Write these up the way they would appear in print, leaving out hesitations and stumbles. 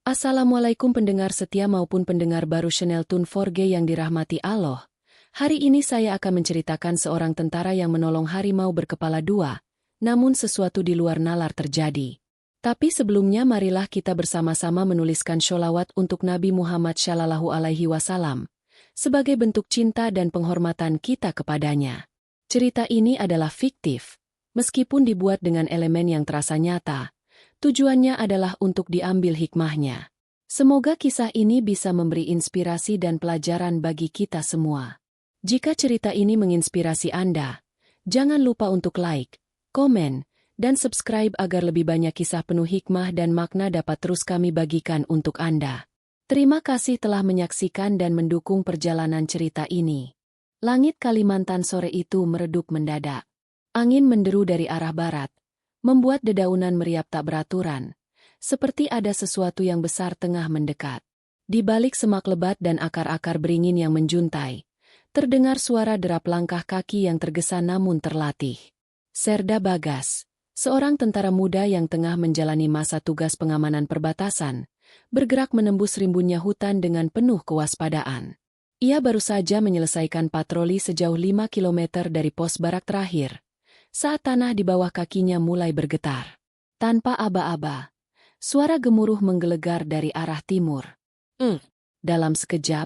Assalamualaikum pendengar setia maupun pendengar baru channel Tun 4G yang dirahmati Allah. Hari ini saya akan menceritakan seorang tentara yang menolong harimau berkepala dua, namun sesuatu di luar nalar terjadi. Tapi sebelumnya marilah kita bersama-sama menuliskan sholawat untuk Nabi Muhammad Shallallahu Alaihi Wasallam, sebagai bentuk cinta dan penghormatan kita kepadanya. Cerita ini adalah fiktif, meskipun dibuat dengan elemen yang terasa nyata. Tujuannya adalah untuk diambil hikmahnya. Semoga kisah ini bisa memberi inspirasi dan pelajaran bagi kita semua. Jika cerita ini menginspirasi Anda, jangan lupa untuk like, komen, dan subscribe agar lebih banyak kisah penuh hikmah dan makna dapat terus kami bagikan untuk Anda. Terima kasih telah menyaksikan dan mendukung perjalanan cerita ini. Langit Kalimantan sore itu meredup mendadak. Angin menderu dari arah barat, membuat dedaunan meriap tak beraturan, seperti ada sesuatu yang besar tengah mendekat. Di balik semak lebat dan akar-akar beringin yang menjuntai, terdengar suara derap langkah kaki yang tergesa namun terlatih. Serda Bagas, seorang tentara muda yang tengah menjalani masa tugas pengamanan perbatasan, bergerak menembus rimbunnya hutan dengan penuh kewaspadaan. Ia baru saja menyelesaikan patroli sejauh 5 km dari pos barak terakhir, saat tanah di bawah kakinya mulai bergetar. Tanpa aba-aba, suara gemuruh menggelegar dari arah timur. Dalam sekejap,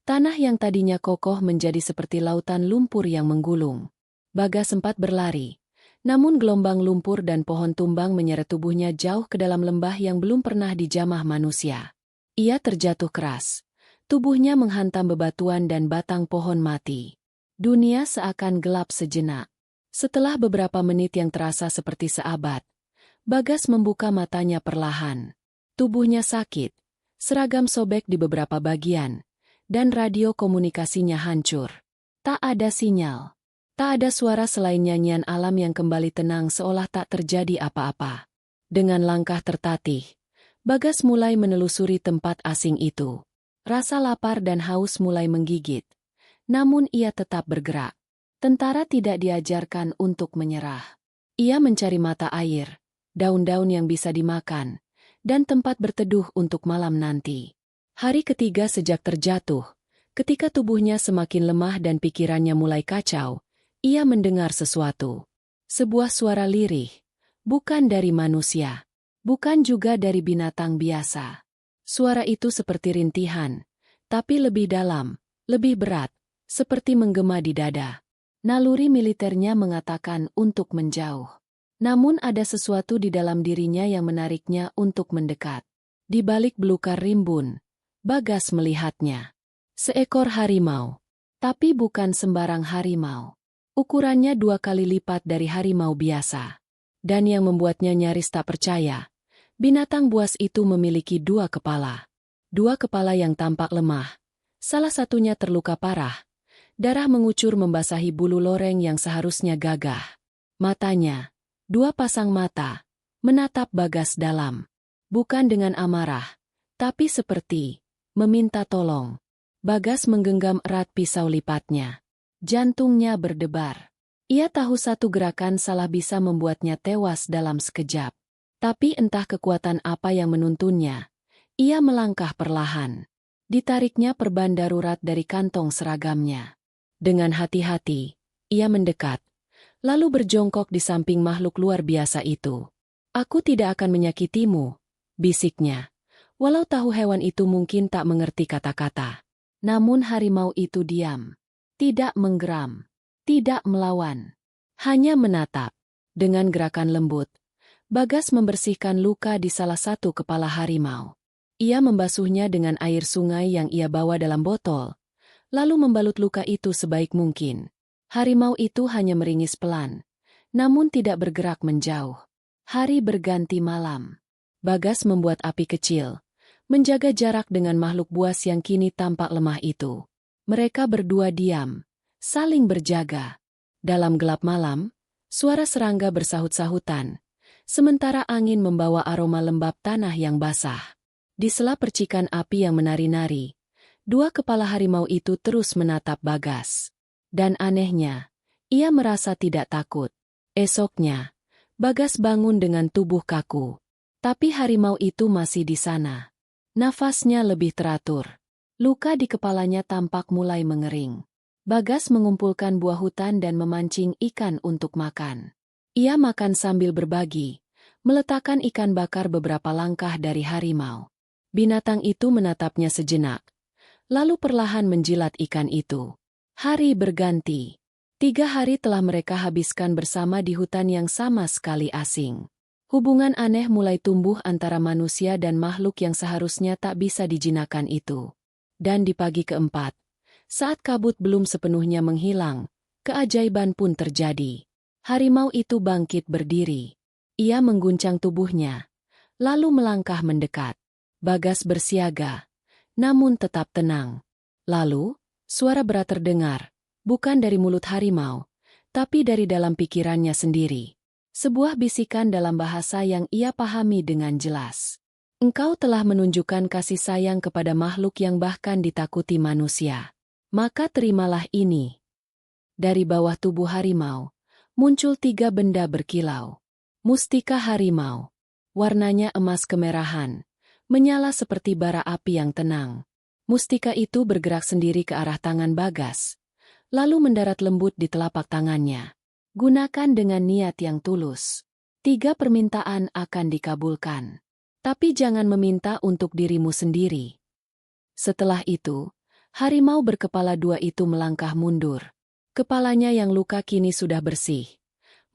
tanah yang tadinya kokoh menjadi seperti lautan lumpur yang menggulung. Bagas sempat berlari, namun gelombang lumpur dan pohon tumbang menyeret tubuhnya jauh ke dalam lembah yang belum pernah dijamah manusia. Ia terjatuh keras, tubuhnya menghantam bebatuan dan batang pohon mati. Dunia seakan gelap sejenak. Setelah beberapa menit yang terasa seperti seabad, Bagas membuka matanya perlahan. Tubuhnya sakit, seragam sobek di beberapa bagian, dan radio komunikasinya hancur. Tak ada sinyal. Tak ada suara selain nyanyian alam yang kembali tenang seolah tak terjadi apa-apa. Dengan langkah tertatih, Bagas mulai menelusuri tempat asing itu. Rasa lapar dan haus mulai menggigit. Namun ia tetap bergerak. Tentara tidak diajarkan untuk menyerah. Ia mencari mata air, daun-daun yang bisa dimakan, dan tempat berteduh untuk malam nanti. Hari ketiga sejak terjatuh, ketika tubuhnya semakin lemah dan pikirannya mulai kacau, ia mendengar sesuatu. Sebuah suara lirih, bukan dari manusia, bukan juga dari binatang biasa. Suara itu seperti rintihan, tapi lebih dalam, lebih berat, seperti menggema di dada. Naluri militernya mengatakan untuk menjauh. Namun ada sesuatu di dalam dirinya yang menariknya untuk mendekat. Di balik belukar rimbun, Bagas melihatnya. Seekor harimau. Tapi bukan sembarang harimau. Ukurannya 2 kali lipat dari harimau biasa. Dan yang membuatnya nyaris tak percaya, binatang buas itu memiliki 2 kepala. 2 kepala yang tampak lemah. Salah satunya terluka parah. Darah mengucur membasahi bulu loreng yang seharusnya gagah. Matanya, 2 pasang mata, menatap Bagas dalam. Bukan dengan amarah, tapi seperti meminta tolong. Bagas menggenggam erat pisau lipatnya. Jantungnya berdebar. Ia tahu satu gerakan salah bisa membuatnya tewas dalam sekejap. Tapi entah kekuatan apa yang menuntunnya. Ia melangkah perlahan. Ditariknya perban darurat dari kantong seragamnya. Dengan hati-hati, ia mendekat, lalu berjongkok di samping makhluk luar biasa itu. "Aku tidak akan menyakitimu," bisiknya. Walau tahu hewan itu mungkin tak mengerti kata-kata. Namun harimau itu diam. Tidak menggeram. Tidak melawan. Hanya menatap. Dengan gerakan lembut, Bagas membersihkan luka di salah satu kepala harimau. Ia membasuhnya dengan air sungai yang ia bawa dalam botol, lalu membalut luka itu sebaik mungkin. Harimau itu hanya meringis pelan, namun tidak bergerak menjauh. Hari berganti malam. Bagas membuat api kecil, menjaga jarak dengan makhluk buas yang kini tampak lemah itu. Mereka berdua diam, saling berjaga. Dalam gelap malam, suara serangga bersahut-sahutan, sementara angin membawa aroma lembab tanah yang basah. Di sela percikan api yang menari-nari, 2 kepala harimau itu terus menatap Bagas. Dan anehnya, ia merasa tidak takut. Esoknya, Bagas bangun dengan tubuh kaku. Tapi harimau itu masih di sana. Nafasnya lebih teratur. Luka di kepalanya tampak mulai mengering. Bagas mengumpulkan buah hutan dan memancing ikan untuk makan. Ia makan sambil berbagi, meletakkan ikan bakar beberapa langkah dari harimau. Binatang itu menatapnya sejenak, lalu perlahan menjilat ikan itu. Hari berganti. 3 hari telah mereka habiskan bersama di hutan yang sama sekali asing. Hubungan aneh mulai tumbuh antara manusia dan makhluk yang seharusnya tak bisa dijinakan itu. Dan di pagi keempat, saat kabut belum sepenuhnya menghilang, keajaiban pun terjadi. Harimau itu bangkit berdiri. Ia mengguncang tubuhnya, lalu melangkah mendekat. Bagas bersiaga, namun tetap tenang. Lalu, suara berat terdengar, bukan dari mulut harimau, tapi dari dalam pikirannya sendiri. Sebuah bisikan dalam bahasa yang ia pahami dengan jelas. Engkau telah menunjukkan kasih sayang kepada makhluk yang bahkan ditakuti manusia. Maka terimalah ini. Dari bawah tubuh harimau, muncul 3 benda berkilau. Mustika harimau. Warnanya emas kemerahan, menyala seperti bara api yang tenang. Mustika itu bergerak sendiri ke arah tangan Bagas, lalu mendarat lembut di telapak tangannya. Gunakan dengan niat yang tulus. 3 permintaan akan dikabulkan. Tapi jangan meminta untuk dirimu sendiri. Setelah itu, harimau berkepala 2 itu melangkah mundur. Kepalanya yang luka kini sudah bersih.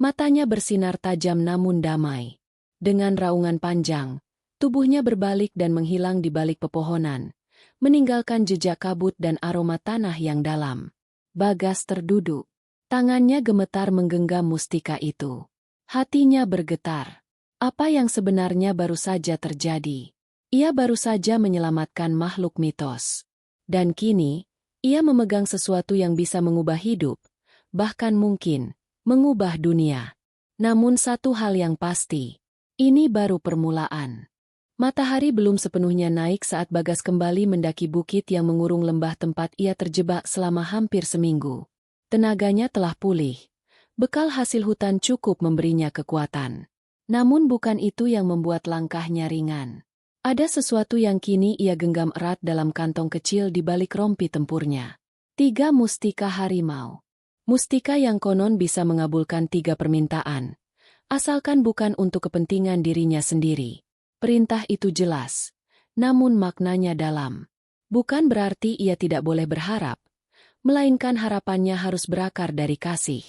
Matanya bersinar tajam namun damai. Dengan raungan panjang, tubuhnya berbalik dan menghilang di balik pepohonan, meninggalkan jejak kabut dan aroma tanah yang dalam. Bagas terduduk. Tangannya gemetar menggenggam mustika itu. Hatinya bergetar. Apa yang sebenarnya baru saja terjadi? Ia baru saja menyelamatkan makhluk mitos. Dan kini, ia memegang sesuatu yang bisa mengubah hidup, bahkan mungkin mengubah dunia. Namun satu hal yang pasti, ini baru permulaan. Matahari belum sepenuhnya naik saat Bagas kembali mendaki bukit yang mengurung lembah tempat ia terjebak selama hampir seminggu. Tenaganya telah pulih. Bekal hasil hutan cukup memberinya kekuatan. Namun bukan itu yang membuat langkahnya ringan. Ada sesuatu yang kini ia genggam erat dalam kantong kecil di balik rompi tempurnya. 3 mustika harimau. Mustika yang konon bisa mengabulkan 3 permintaan. Asalkan bukan untuk kepentingan dirinya sendiri. Perintah itu jelas. Namun maknanya dalam. Bukan berarti ia tidak boleh berharap, melainkan harapannya harus berakar dari kasih.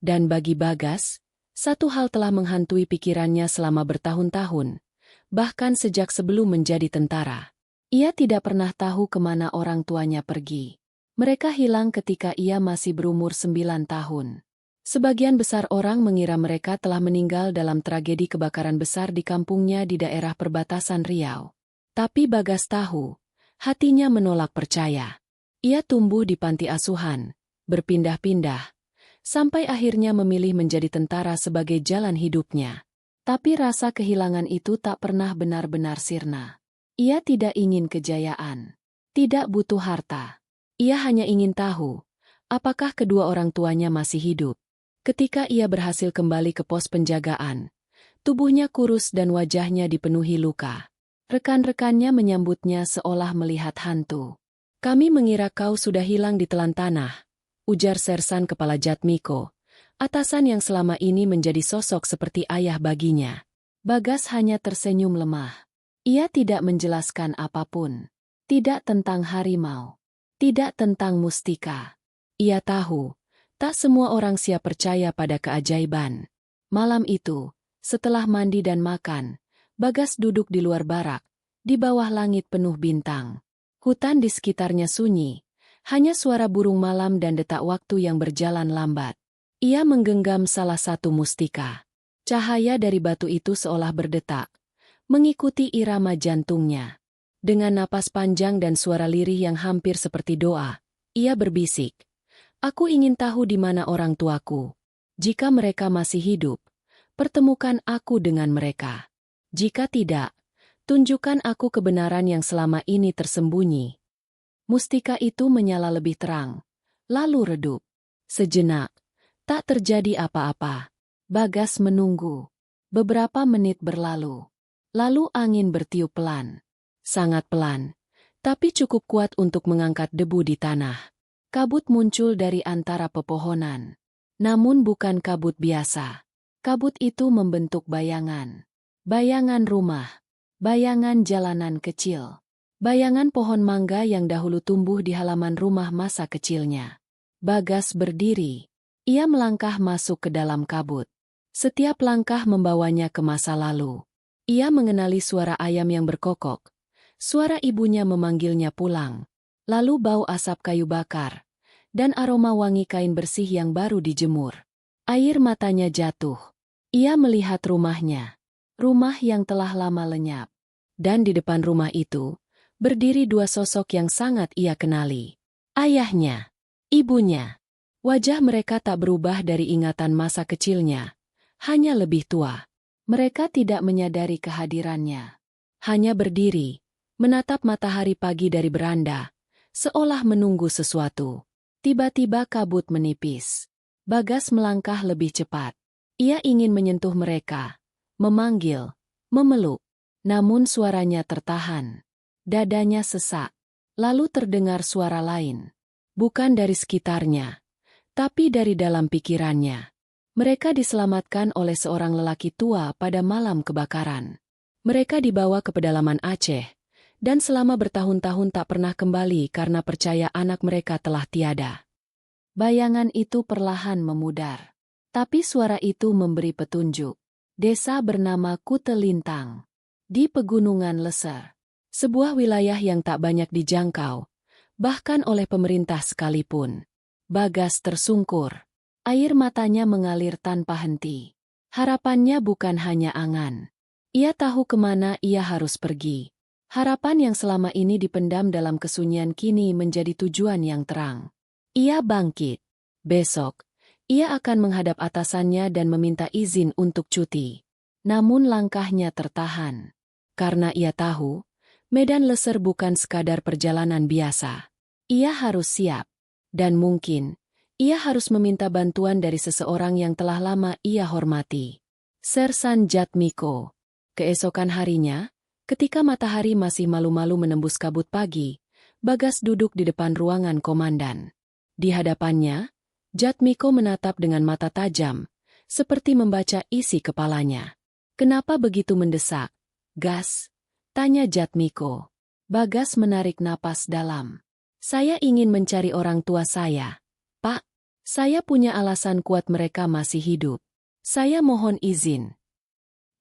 Dan bagi Bagas, satu hal telah menghantui pikirannya selama bertahun-tahun, bahkan sejak sebelum menjadi tentara. Ia tidak pernah tahu kemana orang tuanya pergi. Mereka hilang ketika ia masih berumur 9 tahun. Sebagian besar orang mengira mereka telah meninggal dalam tragedi kebakaran besar di kampungnya di daerah perbatasan Riau. Tapi Bagas tahu, hatinya menolak percaya. Ia tumbuh di panti asuhan, berpindah-pindah, sampai akhirnya memilih menjadi tentara sebagai jalan hidupnya. Tapi rasa kehilangan itu tak pernah benar-benar sirna. Ia tidak ingin kejayaan, tidak butuh harta. Ia hanya ingin tahu, apakah kedua orang tuanya masih hidup. Ketika ia berhasil kembali ke pos penjagaan, tubuhnya kurus dan wajahnya dipenuhi luka. Rekan-rekannya menyambutnya seolah melihat hantu. Kami mengira kau sudah hilang di telan tanah, ujar Sersan Kepala Jatmiko, atasan yang selama ini menjadi sosok seperti ayah baginya. Bagas hanya tersenyum lemah. Ia tidak menjelaskan apapun. Tidak tentang harimau. Tidak tentang mustika. Ia tahu, tak semua orang siap percaya pada keajaiban. Malam itu, setelah mandi dan makan, Bagas duduk di luar barak, di bawah langit penuh bintang. Hutan di sekitarnya sunyi, hanya suara burung malam dan detak waktu yang berjalan lambat. Ia menggenggam salah satu mustika. Cahaya dari batu itu seolah berdetak, mengikuti irama jantungnya. Dengan napas panjang dan suara lirih yang hampir seperti doa, ia berbisik, "Aku ingin tahu di mana orang tuaku. Jika mereka masih hidup, pertemukan aku dengan mereka. Jika tidak, tunjukkan aku kebenaran yang selama ini tersembunyi." Mustika itu menyala lebih terang, lalu redup. Sejenak, tak terjadi apa-apa. Bagas menunggu. Beberapa menit berlalu. Lalu angin bertiup pelan. sangat pelan, tapi cukup kuat untuk mengangkat debu di tanah. Kabut muncul dari antara pepohonan. Namun bukan kabut biasa. Kabut itu membentuk bayangan. Bayangan rumah. Bayangan jalanan kecil. Bayangan pohon mangga yang dahulu tumbuh di halaman rumah masa kecilnya. Bagas berdiri. Ia melangkah masuk ke dalam kabut. Setiap langkah membawanya ke masa lalu. Ia mengenali suara ayam yang berkokok. Suara ibunya memanggilnya pulang. Lalu bau asap kayu bakar. Dan aroma wangi kain bersih yang baru dijemur. Air matanya jatuh. Ia melihat rumahnya. Rumah yang telah lama lenyap. Dan di depan rumah itu, berdiri dua sosok yang sangat ia kenali. Ayahnya, ibunya. Wajah mereka tak berubah dari ingatan masa kecilnya. Hanya lebih tua. Mereka tidak menyadari kehadirannya. Hanya berdiri, menatap matahari pagi dari beranda, seolah menunggu sesuatu. Tiba-tiba kabut menipis. Bagas melangkah lebih cepat. Ia ingin menyentuh mereka, memanggil, memeluk. Namun suaranya tertahan. Dadanya sesak. Lalu terdengar suara lain. Bukan dari sekitarnya, tapi dari dalam pikirannya. Mereka diselamatkan oleh seorang lelaki tua pada malam kebakaran. Mereka dibawa ke pedalaman Aceh, dan selama bertahun-tahun tak pernah kembali karena percaya anak mereka telah tiada. Bayangan itu perlahan memudar. Tapi suara itu memberi petunjuk. Desa bernama Kutelintang. Di Pegunungan Leser. Sebuah wilayah yang tak banyak dijangkau, bahkan oleh pemerintah sekalipun. Bagas tersungkur. Air matanya mengalir tanpa henti. Harapannya bukan hanya angan. Ia tahu kemana ia harus pergi. Harapan yang selama ini dipendam dalam kesunyian kini menjadi tujuan yang terang. Ia bangkit. Besok, ia akan menghadap atasannya dan meminta izin untuk cuti. Namun langkahnya tertahan. Karena ia tahu, Medan Leser bukan sekadar perjalanan biasa. Ia harus siap. Dan mungkin, ia harus meminta bantuan dari seseorang yang telah lama ia hormati. Sersan Jatmiko. Keesokan harinya, ketika matahari masih malu-malu menembus kabut pagi, Bagas duduk di depan ruangan komandan. Di hadapannya, Jatmiko menatap dengan mata tajam, seperti membaca isi kepalanya. Kenapa begitu mendesak? Gas? Tanya Jatmiko. Bagas menarik napas dalam. Saya ingin mencari orang tua saya. Pak, saya punya alasan kuat mereka masih hidup. Saya mohon izin.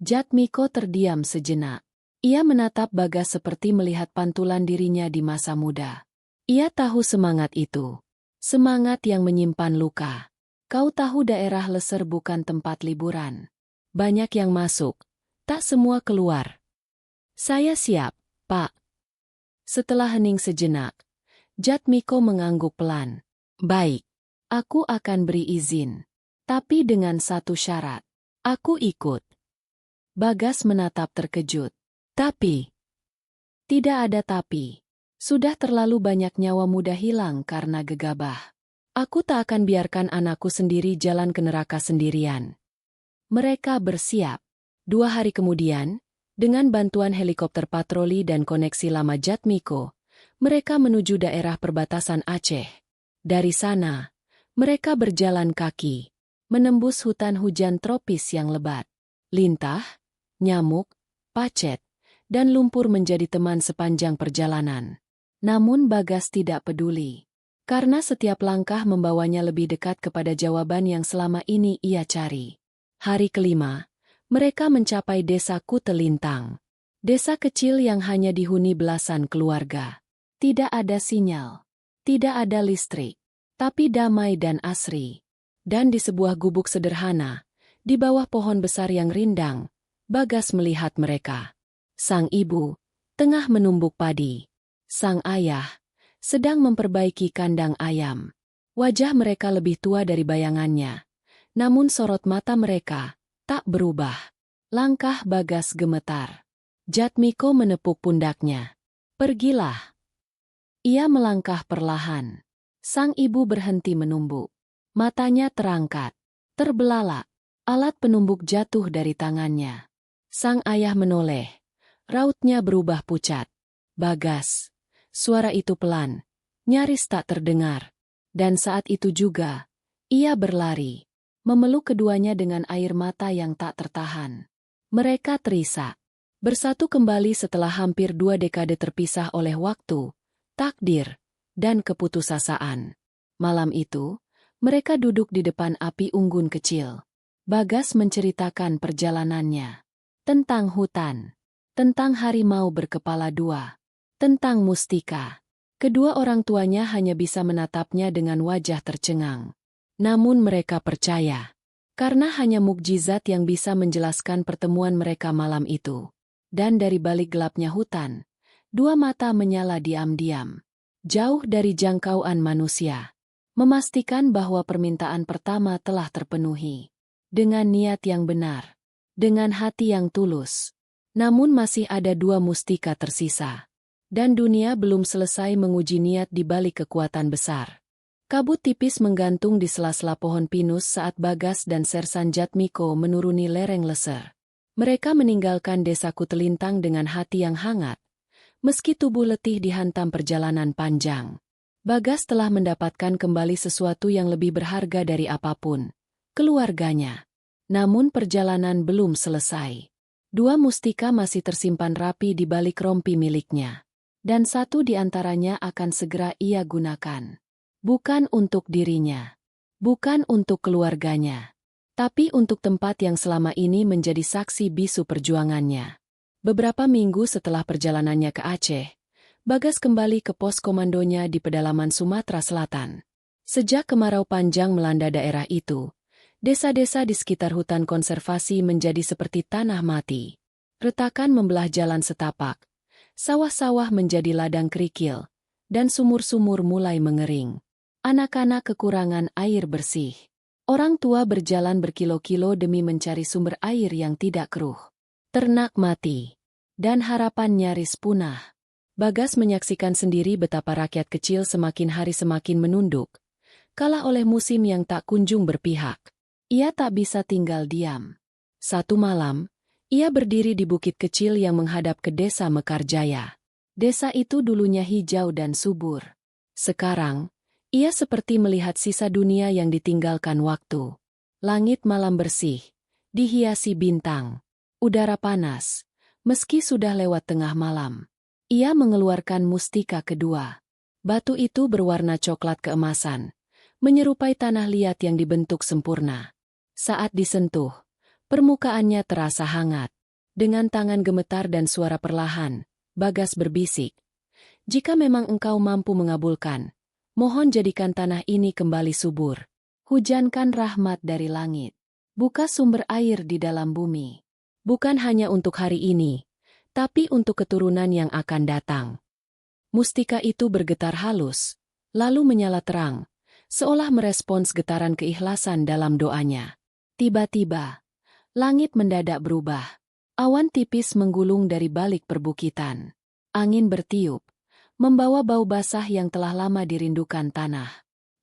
Jatmiko terdiam sejenak. Ia menatap Bagas seperti melihat pantulan dirinya di masa muda. Ia tahu semangat itu. Semangat yang menyimpan luka. Kau tahu daerah Leser bukan tempat liburan. Banyak yang masuk, tak semua keluar. Saya siap, Pak. Setelah hening sejenak, Jatmiko mengangguk pelan. Baik, aku akan beri izin. Tapi dengan satu syarat. Aku ikut. Bagas menatap terkejut. Tapi. Tidak ada tapi. Sudah terlalu banyak nyawa muda hilang karena gegabah. Aku tak akan biarkan anakku sendiri jalan ke neraka sendirian. Mereka bersiap. 2 hari kemudian, dengan bantuan helikopter patroli dan koneksi lama Jatmiko, mereka menuju daerah perbatasan Aceh. Dari sana, mereka berjalan kaki, menembus hutan hujan tropis yang lebat. Lintah, nyamuk, pacet, dan lumpur menjadi teman sepanjang perjalanan. Namun Bagas tidak peduli, karena setiap langkah membawanya lebih dekat kepada jawaban yang selama ini ia cari. Hari kelima, mereka mencapai desa Kutelintang. Desa kecil yang hanya dihuni belasan keluarga. Tidak ada sinyal, tidak ada listrik, tapi damai dan asri. Dan di sebuah gubuk sederhana, di bawah pohon besar yang rindang, Bagas melihat mereka. Sang ibu, tengah menumbuk padi. Sang ayah, sedang memperbaiki kandang ayam. Wajah mereka lebih tua dari bayangannya. Namun sorot mata mereka tak berubah. Langkah Bagas gemetar. Jatmiko menepuk pundaknya. Pergilah. Ia melangkah perlahan. Sang ibu berhenti menumbuk. Matanya terangkat. Terbelalak. Alat penumbuk jatuh dari tangannya. Sang ayah menoleh. Rautnya berubah pucat. Bagas. Suara itu pelan, nyaris tak terdengar. Dan saat itu juga, ia berlari, memeluk keduanya dengan air mata yang tak tertahan. Mereka terisak, bersatu kembali setelah hampir 2 dekade terpisah oleh waktu, takdir, dan keputusasaan. Malam itu, mereka duduk di depan api unggun kecil. Bagas menceritakan perjalanannya. Tentang hutan, tentang harimau berkepala 2, tentang mustika. Kedua orang tuanya hanya bisa menatapnya dengan wajah tercengang. Namun mereka percaya, karena hanya mukjizat yang bisa menjelaskan pertemuan mereka malam itu. Dan dari balik gelapnya hutan, 2 mata menyala diam-diam, jauh dari jangkauan manusia, memastikan bahwa permintaan pertama telah terpenuhi. Dengan niat yang benar, dengan hati yang tulus. Namun masih ada 2 mustika tersisa. Dan dunia belum selesai menguji niat di balik kekuatan besar. Kabut tipis menggantung di sela-sela pohon pinus saat Bagas dan Sersan Jatmiko menuruni lereng Leser. Mereka meninggalkan desa Kutelintang dengan hati yang hangat, meski tubuh letih dihantam perjalanan panjang. Bagas telah mendapatkan kembali sesuatu yang lebih berharga dari apapun, keluarganya. Namun perjalanan belum selesai. 2 mustika masih tersimpan rapi di balik rompi miliknya. Dan satu di antaranya akan segera ia gunakan. Bukan untuk dirinya. Bukan untuk keluarganya. Tapi untuk tempat yang selama ini menjadi saksi bisu perjuangannya. Beberapa minggu setelah perjalanannya ke Aceh, Bagas kembali ke pos komandonya di pedalaman Sumatera Selatan. Sejak kemarau panjang melanda daerah itu, desa-desa di sekitar hutan konservasi menjadi seperti tanah mati. Retakan membelah jalan setapak. Sawah-sawah menjadi ladang kerikil, dan sumur-sumur mulai mengering. Anak-anak kekurangan air bersih. Orang tua berjalan berkilo-kilo demi mencari sumber air yang tidak keruh. Ternak mati, dan harapan nyaris punah. Bagas menyaksikan sendiri betapa rakyat kecil semakin hari semakin menunduk, kalah oleh musim yang tak kunjung berpihak. Ia tak bisa tinggal diam. Satu malam, ia berdiri di bukit kecil yang menghadap ke desa Mekarjaya. Desa itu dulunya hijau dan subur. Sekarang, ia seperti melihat sisa dunia yang ditinggalkan waktu. Langit malam bersih, dihiasi bintang. Udara panas, meski sudah lewat tengah malam. Ia mengeluarkan mustika kedua. Batu itu berwarna coklat keemasan, menyerupai tanah liat yang dibentuk sempurna. Saat disentuh, permukaannya terasa hangat. Dengan tangan gemetar dan suara perlahan, Bagas berbisik, "Jika memang engkau mampu mengabulkan, mohon jadikan tanah ini kembali subur. Hujankan rahmat dari langit. Buka sumber air di dalam bumi. Bukan hanya untuk hari ini, tapi untuk keturunan yang akan datang." Mustika itu bergetar halus, lalu menyala terang, seolah merespons getaran keikhlasan dalam doanya. Tiba-tiba, langit mendadak berubah. Awan tipis menggulung dari balik perbukitan. Angin bertiup, membawa bau basah yang telah lama dirindukan tanah.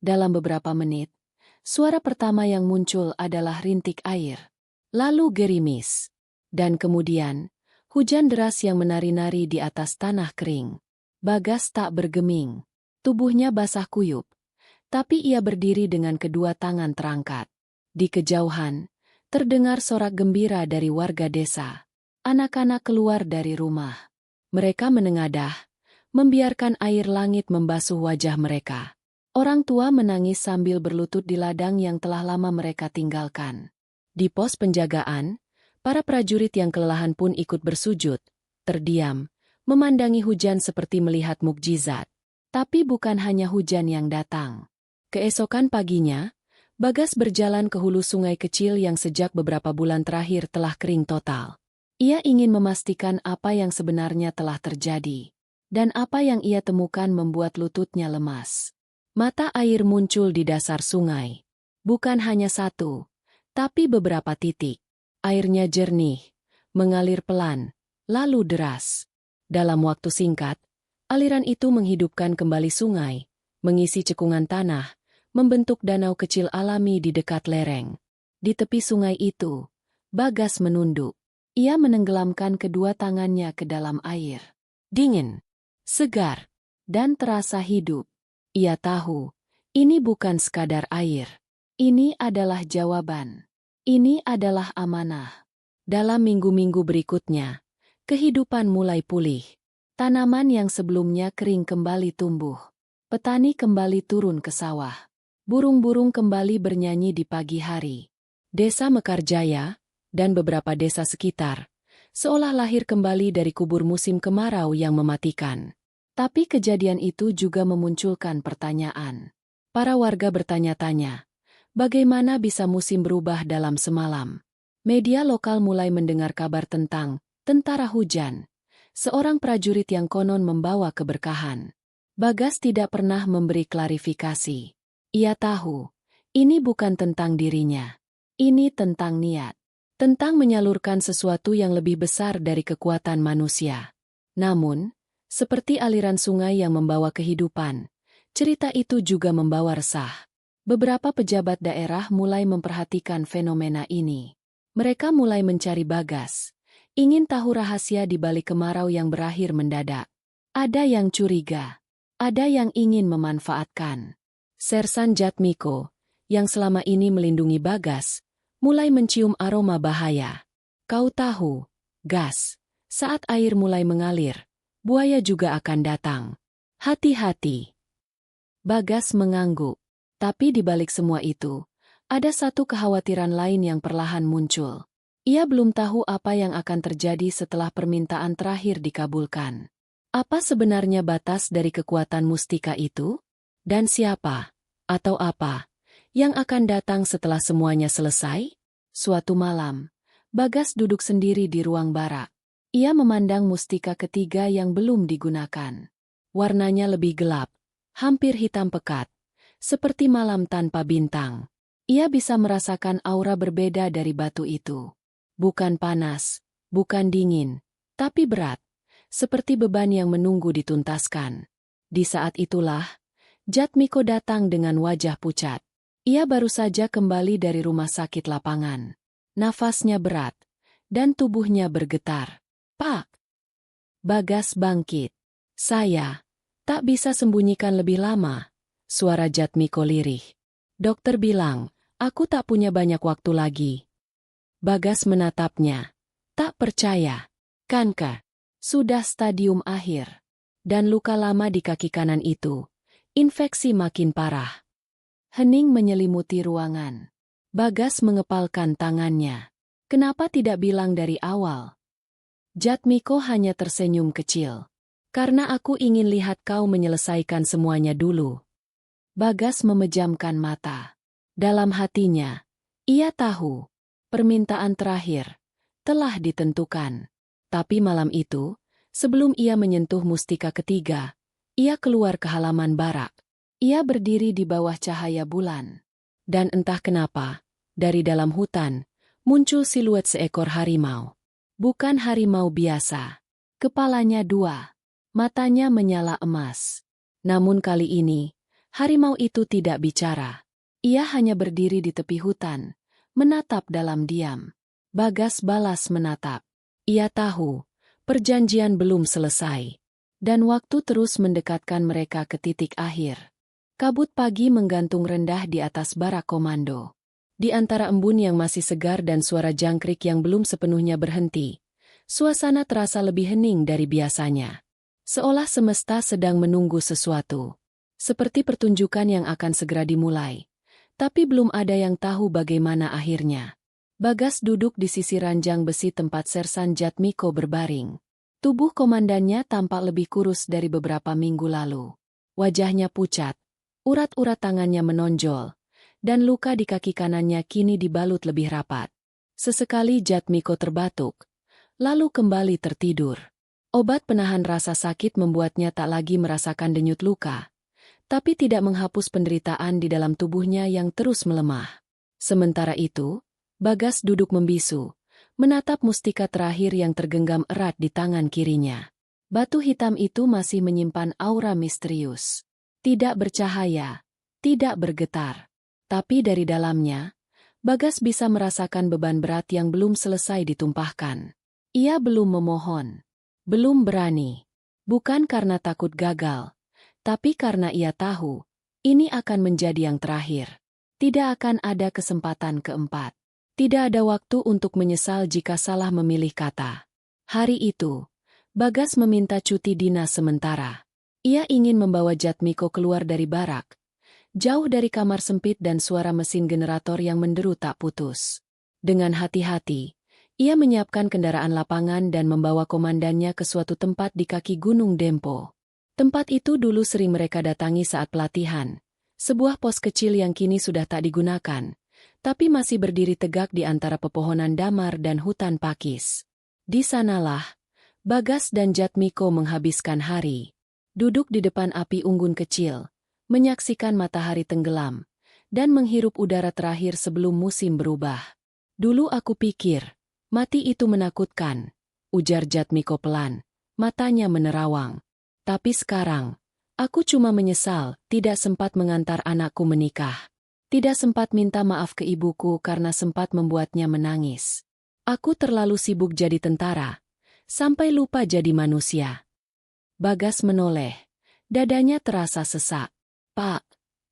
Dalam beberapa menit, suara pertama yang muncul adalah rintik air. Lalu gerimis. Dan kemudian, hujan deras yang menari-nari di atas tanah kering. Bagas tak bergeming. Tubuhnya basah kuyup. Tapi ia berdiri dengan kedua tangan terangkat. Di kejauhan, terdengar sorak gembira dari warga desa. Anak-anak keluar dari rumah. Mereka menengadah, membiarkan air langit membasuh wajah mereka. Orang tua menangis sambil berlutut di ladang yang telah lama mereka tinggalkan. Di pos penjagaan, para prajurit yang kelelahan pun ikut bersujud, terdiam, memandangi hujan seperti melihat mukjizat. Tapi bukan hanya hujan yang datang. Keesokan paginya, Bagas berjalan ke hulu sungai kecil yang sejak beberapa bulan terakhir telah kering total. Ia ingin memastikan apa yang sebenarnya telah terjadi. Dan apa yang ia temukan membuat lututnya lemas. Mata air muncul di dasar sungai. Bukan hanya satu, tapi beberapa titik. Airnya jernih, mengalir pelan, lalu deras. Dalam waktu singkat, aliran itu menghidupkan kembali sungai, mengisi cekungan tanah, membentuk danau kecil alami di dekat lereng. Di tepi sungai itu, Bagas menunduk. Ia menenggelamkan kedua tangannya ke dalam air. Dingin. segar, dan terasa hidup. Ia tahu, ini bukan sekadar air. Ini adalah jawaban. Ini adalah amanah. Dalam minggu-minggu berikutnya, kehidupan mulai pulih. Tanaman yang sebelumnya kering kembali tumbuh. Petani kembali turun ke sawah. Burung-burung kembali bernyanyi di pagi hari. Desa Mekarjaya, dan beberapa desa sekitar, seolah lahir kembali dari kubur musim kemarau yang mematikan. Tapi kejadian itu juga memunculkan pertanyaan. Para warga bertanya-tanya, bagaimana bisa musim berubah dalam semalam? Media lokal mulai mendengar kabar tentang tentara hujan, seorang prajurit yang konon membawa keberkahan. Bagas tidak pernah memberi klarifikasi. Ia tahu, ini bukan tentang dirinya. Ini tentang niat. Tentang menyalurkan sesuatu yang lebih besar dari kekuatan manusia. Namun, seperti aliran sungai yang membawa kehidupan, cerita itu juga membawa resah. Beberapa pejabat daerah mulai memperhatikan fenomena ini. Mereka mulai mencari Bagas, ingin tahu rahasia di balik kemarau yang berakhir mendadak. Ada yang curiga, ada yang ingin memanfaatkan. Sersan Jatmiko, yang selama ini melindungi Bagas, mulai mencium aroma bahaya. Kau tahu, Gas, saat air mulai mengalir, buaya juga akan datang. Hati-hati. Bagas mengangguk, tapi di balik semua itu, ada satu kekhawatiran lain yang perlahan muncul. Ia belum tahu apa yang akan terjadi setelah permintaan terakhir dikabulkan. Apa sebenarnya batas dari kekuatan mustika itu? Dan siapa, atau apa, yang akan datang setelah semuanya selesai? Suatu malam, Bagas duduk sendiri di ruang barak. Ia memandang mustika ketiga yang belum digunakan. Warnanya lebih gelap, hampir hitam pekat, seperti malam tanpa bintang. Ia bisa merasakan aura berbeda dari batu itu. Bukan panas, bukan dingin, tapi berat, seperti beban yang menunggu dituntaskan. Di saat itulah, Jatmiko datang dengan wajah pucat. Ia baru saja kembali dari rumah sakit lapangan. Nafasnya berat, dan tubuhnya bergetar. Pak! Bagas bangkit. Saya tak bisa sembunyikan lebih lama. Suara Jatmiko lirih. Dokter bilang, aku tak punya banyak waktu lagi. Bagas menatapnya. Tak percaya. Kankah? Sudah stadium akhir. Dan luka lama di kaki kanan itu. Infeksi makin parah. Hening menyelimuti ruangan. Bagas mengepalkan tangannya. Kenapa tidak bilang dari awal? Jatmiko hanya tersenyum kecil. Karena aku ingin lihat kau menyelesaikan semuanya dulu. Bagas memejamkan mata. Dalam hatinya, ia tahu, permintaan terakhir telah ditentukan. Tapi malam itu, sebelum ia menyentuh mustika ketiga, ia keluar ke halaman barak. Ia berdiri di bawah cahaya bulan. Dan entah kenapa, dari dalam hutan, muncul siluet seekor harimau. Bukan harimau biasa. Kepalanya dua. Matanya menyala emas. Namun kali ini, harimau itu tidak bicara. Ia hanya berdiri di tepi hutan, menatap dalam diam. Bagas balas menatap. Ia tahu, perjanjian belum selesai. Dan waktu terus mendekatkan mereka ke titik akhir. Kabut pagi menggantung rendah di atas barak komando. Di antara embun yang masih segar dan suara jangkrik yang belum sepenuhnya berhenti, suasana terasa lebih hening dari biasanya. Seolah semesta sedang menunggu sesuatu. Seperti pertunjukan yang akan segera dimulai. Tapi belum ada yang tahu bagaimana akhirnya. Bagas duduk di sisi ranjang besi tempat Sersan Jatmiko berbaring. Tubuh komandannya tampak lebih kurus dari beberapa minggu lalu. Wajahnya pucat, urat-urat tangannya menonjol, dan luka di kaki kanannya kini dibalut lebih rapat. Sesekali Jatmiko terbatuk, lalu kembali tertidur. Obat penahan rasa sakit membuatnya tak lagi merasakan denyut luka, tapi tidak menghapus penderitaan di dalam tubuhnya yang terus melemah. Sementara itu, Bagas duduk membisu, menatap mustika terakhir yang tergenggam erat di tangan kirinya. Batu hitam itu masih menyimpan aura misterius. Tidak bercahaya, tidak bergetar. Tapi dari dalamnya, Bagas bisa merasakan beban berat yang belum selesai ditumpahkan. Ia belum memohon. Belum berani. Bukan karena takut gagal, tapi karena ia tahu, ini akan menjadi yang terakhir. Tidak akan ada kesempatan keempat. Tidak ada waktu untuk menyesal jika salah memilih kata. Hari itu, Bagas meminta cuti dinas sementara. Ia ingin membawa Jatmiko keluar dari barak, jauh dari kamar sempit dan suara mesin generator yang menderu tak putus. Dengan hati-hati, ia menyiapkan kendaraan lapangan dan membawa komandannya ke suatu tempat di kaki Gunung Dempo. Tempat itu dulu sering mereka datangi saat pelatihan, sebuah pos kecil yang kini sudah tak digunakan, tapi masih berdiri tegak di antara pepohonan damar dan hutan pakis. Di sanalah, Bagas dan Jatmiko menghabiskan hari. Duduk di depan api unggun kecil, menyaksikan matahari tenggelam, dan menghirup udara terakhir sebelum musim berubah. Dulu aku pikir, mati itu menakutkan, ujar Jatmiko pelan, matanya menerawang. Tapi sekarang, aku cuma menyesal tidak sempat mengantar anakku menikah. Tidak sempat minta maaf ke ibuku karena sempat membuatnya menangis. Aku terlalu sibuk jadi tentara, sampai lupa jadi manusia. Bagas menoleh, dadanya terasa sesak. Pak,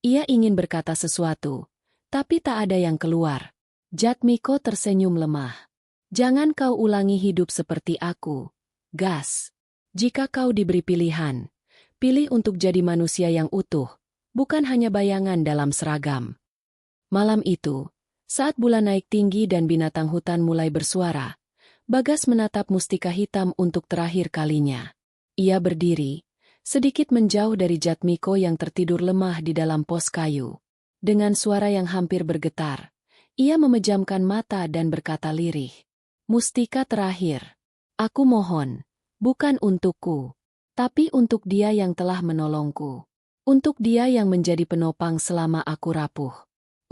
ia ingin berkata sesuatu, tapi tak ada yang keluar. Jatmiko tersenyum lemah. Jangan kau ulangi hidup seperti aku, Gas. Jika kau diberi pilihan, pilih untuk jadi manusia yang utuh, bukan hanya bayangan dalam seragam. Malam itu, saat bulan naik tinggi dan binatang hutan mulai bersuara, Bagas menatap mustika hitam untuk terakhir kalinya. Ia berdiri, sedikit menjauh dari Jatmiko yang tertidur lemah di dalam pos kayu. Dengan suara yang hampir bergetar, ia memejamkan mata dan berkata lirih, "Mustika terakhir. Aku mohon, bukan untukku, tapi untuk dia yang telah menolongku. Untuk dia yang menjadi penopang selama aku rapuh.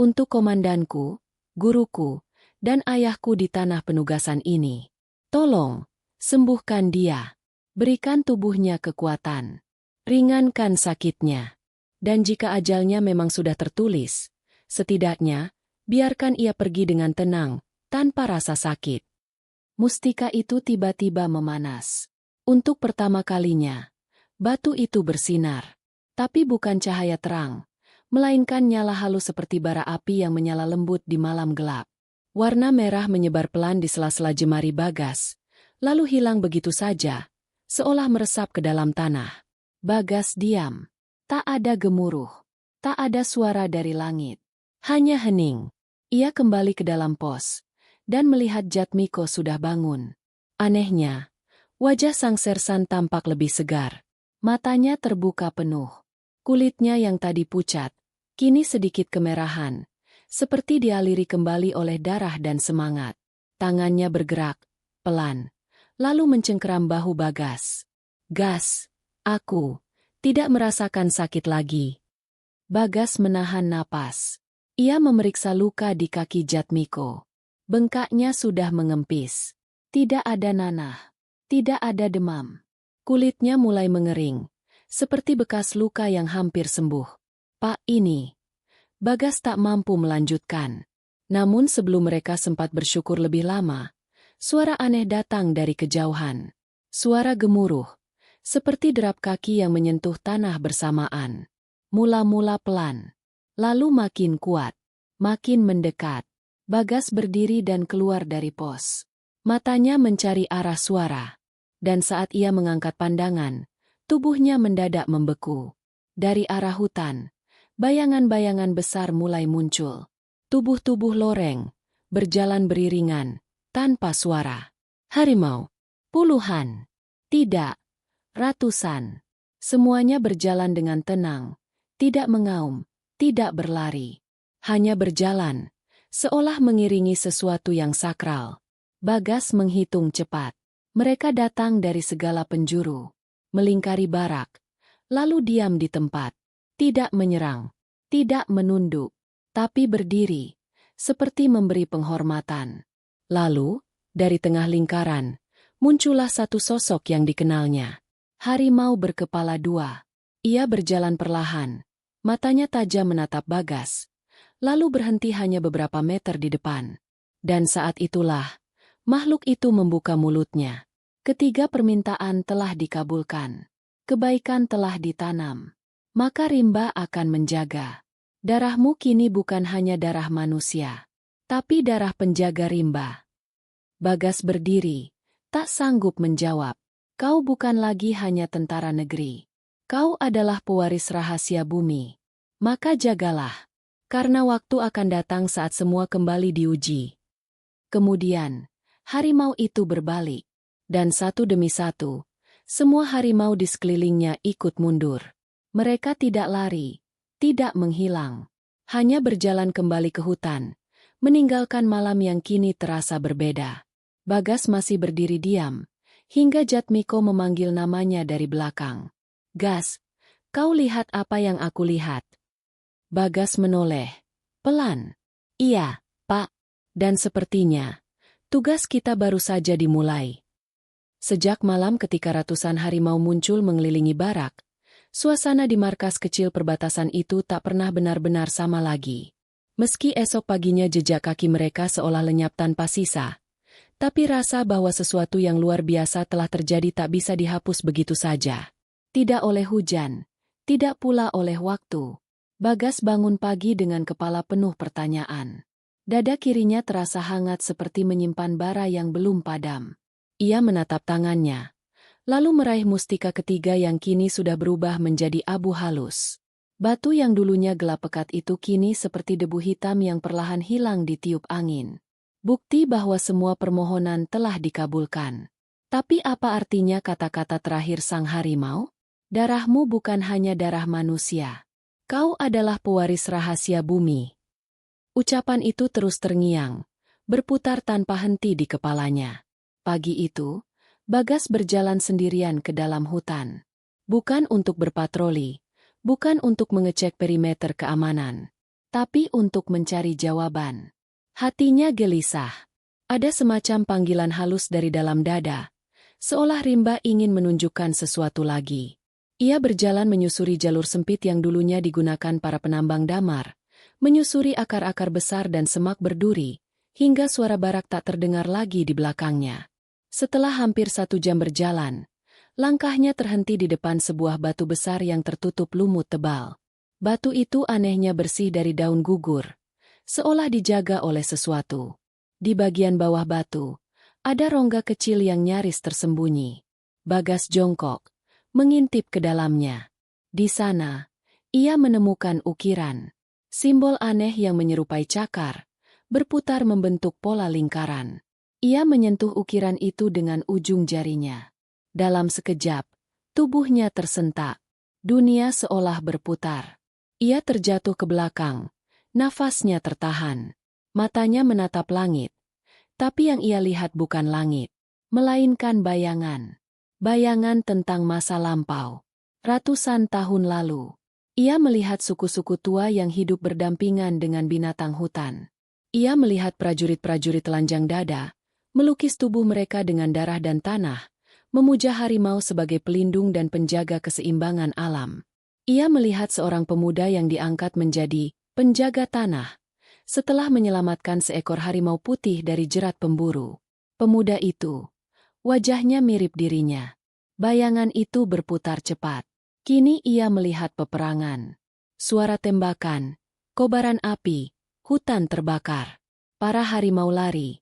Untuk komandanku, guruku, dan ayahku di tanah penugasan ini. Tolong, sembuhkan dia. Berikan tubuhnya kekuatan. Ringankan sakitnya. Dan jika ajalnya memang sudah tertulis, setidaknya, biarkan ia pergi dengan tenang, tanpa rasa sakit." Mustika itu tiba-tiba memanas. Untuk pertama kalinya, batu itu bersinar. Tapi bukan cahaya terang, melainkan nyala halus seperti bara api yang menyala lembut di malam gelap. Warna merah menyebar pelan di sela-sela jemari Bagas, lalu hilang begitu saja, seolah meresap ke dalam tanah. Bagas diam. Tak ada gemuruh. Tak ada suara dari langit. Hanya hening. Ia kembali ke dalam pos, dan melihat Jatmiko sudah bangun. Anehnya, wajah sang sersan tampak lebih segar. Matanya terbuka penuh. Kulitnya yang tadi pucat, kini sedikit kemerahan, seperti dialiri kembali oleh darah dan semangat. Tangannya bergerak, pelan, lalu mencengkeram bahu Bagas. "Gas, aku tidak merasakan sakit lagi." Bagas menahan napas. Ia memeriksa luka di kaki Jatmiko. Bengkaknya sudah mengempis. Tidak ada nanah. Tidak ada demam. Kulitnya mulai mengering, seperti bekas luka yang hampir sembuh. "Pak, ini..." Bagas tak mampu melanjutkan. Namun sebelum mereka sempat bersyukur lebih lama, suara aneh datang dari kejauhan. Suara gemuruh, seperti derap kaki yang menyentuh tanah bersamaan. Mula-mula pelan, lalu makin kuat, makin mendekat. Bagas berdiri dan keluar dari pos. Matanya mencari arah suara. Dan saat ia mengangkat pandangan, tubuhnya mendadak membeku. Dari arah hutan, bayangan-bayangan besar mulai muncul. Tubuh-tubuh loreng, berjalan beriringan, tanpa suara. Harimau. Puluhan. Tidak. Ratusan. Semuanya berjalan dengan tenang. Tidak mengaum, tidak berlari. Hanya berjalan, seolah mengiringi sesuatu yang sakral. Bagas menghitung cepat. Mereka datang dari segala penjuru, melingkari barak, lalu diam di tempat. Tidak menyerang, tidak menunduk, tapi berdiri, seperti memberi penghormatan. Lalu, dari tengah lingkaran, muncullah satu sosok yang dikenalnya. Harimau berkepala dua. Ia berjalan perlahan, matanya tajam menatap Bagas, lalu berhenti hanya beberapa meter di depan. Dan saat itulah, makhluk itu membuka mulutnya. Ketiga permintaan telah dikabulkan. Kebaikan telah ditanam. Maka rimba akan menjaga. Darahmu kini bukan hanya darah manusia, tapi darah penjaga rimba. Bagas berdiri, tak sanggup menjawab. Kau bukan lagi hanya tentara negeri. Kau adalah pewaris rahasia bumi. Maka jagalah. Karena waktu akan datang saat semua kembali diuji. Kemudian, harimau itu berbalik. Dan satu demi satu, semua harimau di sekelilingnya ikut mundur. Mereka tidak lari, tidak menghilang. Hanya berjalan kembali ke hutan, meninggalkan malam yang kini terasa berbeda. Bagas masih berdiri diam, hingga Jatmiko memanggil namanya dari belakang. Gas, kau lihat apa yang aku lihat? Bagas menoleh. Pelan. Iya, Pak. Dan sepertinya, tugas kita baru saja dimulai. Sejak malam ketika ratusan harimau muncul mengelilingi barak, suasana di markas kecil perbatasan itu tak pernah benar-benar sama lagi. Meski esok paginya jejak kaki mereka seolah lenyap tanpa sisa, tapi rasa bahwa sesuatu yang luar biasa telah terjadi tak bisa dihapus begitu saja. Tidak oleh hujan, tidak pula oleh waktu. Bagas bangun pagi dengan kepala penuh pertanyaan. Dada kirinya terasa hangat seperti menyimpan bara yang belum padam. Ia menatap tangannya, lalu meraih mustika ketiga yang kini sudah berubah menjadi abu halus. Batu yang dulunya gelap pekat itu kini seperti debu hitam yang perlahan hilang ditiup angin. Bukti bahwa semua permohonan telah dikabulkan. Tapi apa artinya kata-kata terakhir sang harimau? Darahmu bukan hanya darah manusia. Kau adalah pewaris rahasia bumi. Ucapan itu terus terngiang, berputar tanpa henti di kepalanya. Pagi itu, Bagas berjalan sendirian ke dalam hutan. Bukan untuk berpatroli, bukan untuk mengecek perimeter keamanan, tapi untuk mencari jawaban. Hatinya gelisah. Ada semacam panggilan halus dari dalam dada, seolah rimba ingin menunjukkan sesuatu lagi. Ia berjalan menyusuri jalur sempit yang dulunya digunakan para penambang damar, menyusuri akar-akar besar dan semak berduri, hingga suara barak tak terdengar lagi di belakangnya. Setelah hampir 1 jam berjalan, langkahnya terhenti di depan sebuah batu besar yang tertutup lumut tebal. Batu itu anehnya bersih dari daun gugur, seolah dijaga oleh sesuatu. Di bagian bawah batu, ada rongga kecil yang nyaris tersembunyi. Bagas jongkok, mengintip ke dalamnya. Di sana, ia menemukan ukiran. Simbol aneh yang menyerupai cakar, berputar membentuk pola lingkaran. Ia menyentuh ukiran itu dengan ujung jarinya. Dalam sekejap, tubuhnya tersentak. Dunia seolah berputar. Ia terjatuh ke belakang. Nafasnya tertahan. Matanya menatap langit. Tapi yang ia lihat bukan langit, melainkan bayangan. Bayangan tentang masa lampau. Ratusan tahun lalu, ia melihat suku-suku tua yang hidup berdampingan dengan binatang hutan. Ia melihat prajurit-prajurit telanjang dada, melukis tubuh mereka dengan darah dan tanah, memuja harimau sebagai pelindung dan penjaga keseimbangan alam. Ia melihat seorang pemuda yang diangkat menjadi penjaga tanah, setelah menyelamatkan seekor harimau putih dari jerat pemburu. Pemuda itu, wajahnya mirip dirinya. Bayangan itu berputar cepat. Kini ia melihat peperangan. Suara tembakan, kobaran api, hutan terbakar. Para harimau lari.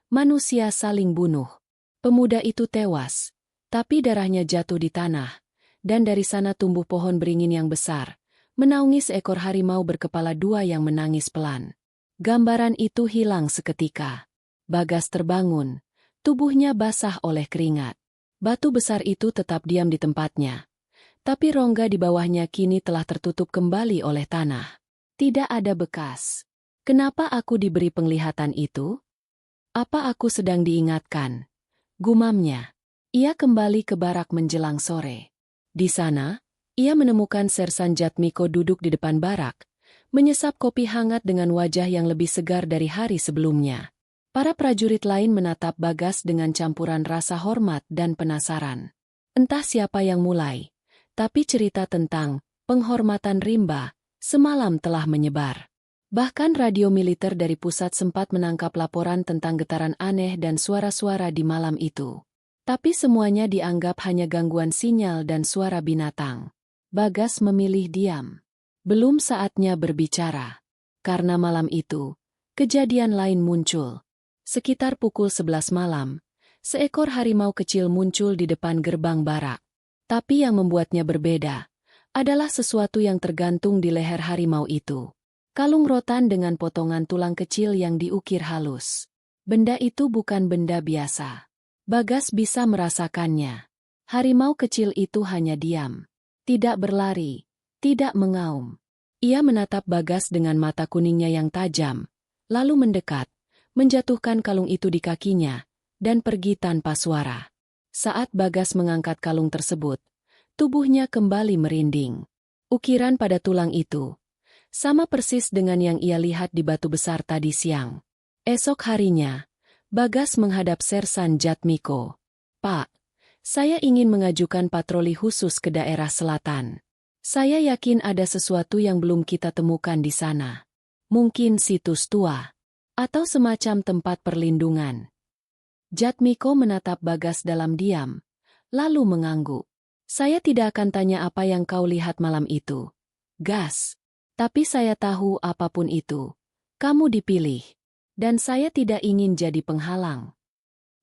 Manusia saling bunuh. Pemuda itu tewas, tapi darahnya jatuh di tanah. Dan dari sana tumbuh pohon beringin yang besar, menaungi seekor harimau berkepala 2 yang menangis pelan. Gambaran itu hilang seketika. Bagas terbangun. Tubuhnya basah oleh keringat. Batu besar itu tetap diam di tempatnya. Tapi rongga di bawahnya kini telah tertutup kembali oleh tanah. Tidak ada bekas. Kenapa aku diberi penglihatan itu? Apa aku sedang diingatkan? Gumamnya. Ia kembali ke barak menjelang sore. Di sana, ia menemukan Sersan Jatmiko duduk di depan barak, menyesap kopi hangat dengan wajah yang lebih segar dari hari sebelumnya. Para prajurit lain menatap Bagas dengan campuran rasa hormat dan penasaran. Entah siapa yang mulai, tapi cerita tentang penghormatan rimba semalam telah menyebar. Bahkan radio militer dari pusat sempat menangkap laporan tentang getaran aneh dan suara-suara di malam itu. Tapi semuanya dianggap hanya gangguan sinyal dan suara binatang. Bagas memilih diam. Belum saatnya berbicara. Karena malam itu, kejadian lain muncul. Sekitar pukul 11 malam, seekor harimau kecil muncul di depan gerbang barak. Tapi yang membuatnya berbeda adalah sesuatu yang tergantung di leher harimau itu. Kalung rotan dengan potongan tulang kecil yang diukir halus. Benda itu bukan benda biasa. Bagas bisa merasakannya. Harimau kecil itu hanya diam. Tidak berlari, tidak mengaum. Ia menatap Bagas dengan mata kuningnya yang tajam, lalu mendekat, menjatuhkan kalung itu di kakinya, dan pergi tanpa suara. Saat Bagas mengangkat kalung tersebut, tubuhnya kembali merinding. Ukiran pada tulang itu sama persis dengan yang ia lihat di batu besar tadi siang. Esok harinya, Bagas menghadap Sersan Jatmiko. "Pak, saya ingin mengajukan patroli khusus ke daerah selatan. Saya yakin ada sesuatu yang belum kita temukan di sana. Mungkin situs tua, atau semacam tempat perlindungan." Jatmiko menatap Bagas dalam diam, lalu mengangguk. "Saya tidak akan tanya apa yang kau lihat malam itu, Gas. Tapi saya tahu apapun itu, kamu dipilih. Dan saya tidak ingin jadi penghalang."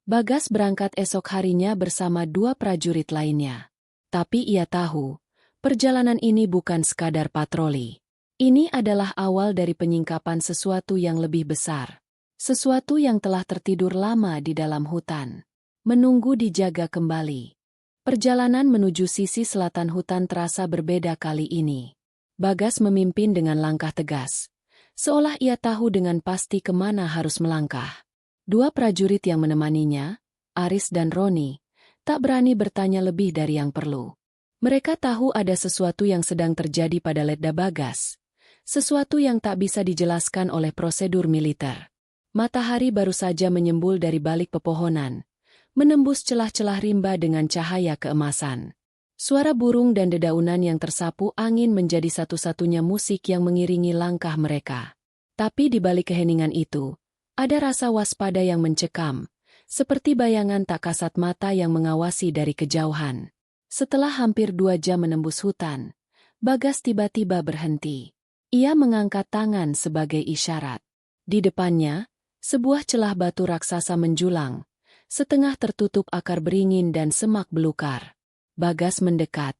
Bagas berangkat esok harinya bersama 2 prajurit lainnya. Tapi ia tahu, perjalanan ini bukan sekadar patroli. Ini adalah awal dari penyingkapan sesuatu yang lebih besar. Sesuatu yang telah tertidur lama di dalam hutan. Menunggu dijaga kembali. Perjalanan menuju sisi selatan hutan terasa berbeda kali ini. Bagas memimpin dengan langkah tegas. Seolah ia tahu dengan pasti kemana harus melangkah. 2 prajurit yang menemaninya, Aris dan Roni, tak berani bertanya lebih dari yang perlu. Mereka tahu ada sesuatu yang sedang terjadi pada Letda Bagas. Sesuatu yang tak bisa dijelaskan oleh prosedur militer. Matahari baru saja menyembul dari balik pepohonan, menembus celah-celah rimba dengan cahaya keemasan. Suara burung dan dedaunan yang tersapu angin menjadi satu-satunya musik yang mengiringi langkah mereka. Tapi di balik keheningan itu, ada rasa waspada yang mencekam, seperti bayangan tak kasat mata yang mengawasi dari kejauhan. Setelah hampir 2 jam menembus hutan, Bagas tiba-tiba berhenti. Ia mengangkat tangan sebagai isyarat. Di depannya, sebuah celah batu raksasa menjulang, setengah tertutup akar beringin dan semak belukar. Bagas mendekat,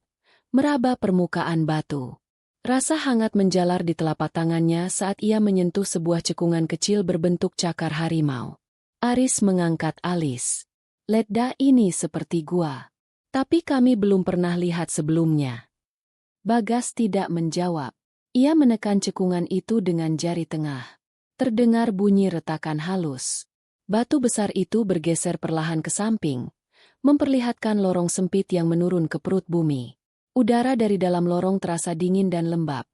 meraba permukaan batu. Rasa hangat menjalar di telapak tangannya saat ia menyentuh sebuah cekungan kecil berbentuk cakar harimau. Aris mengangkat alis. "Letda ini seperti gua. Tapi kami belum pernah lihat sebelumnya." Bagas tidak menjawab. Ia menekan cekungan itu dengan jari tengah. Terdengar bunyi retakan halus. Batu besar itu bergeser perlahan ke samping, memperlihatkan lorong sempit yang menurun ke perut bumi. Udara dari dalam lorong terasa dingin dan lembab,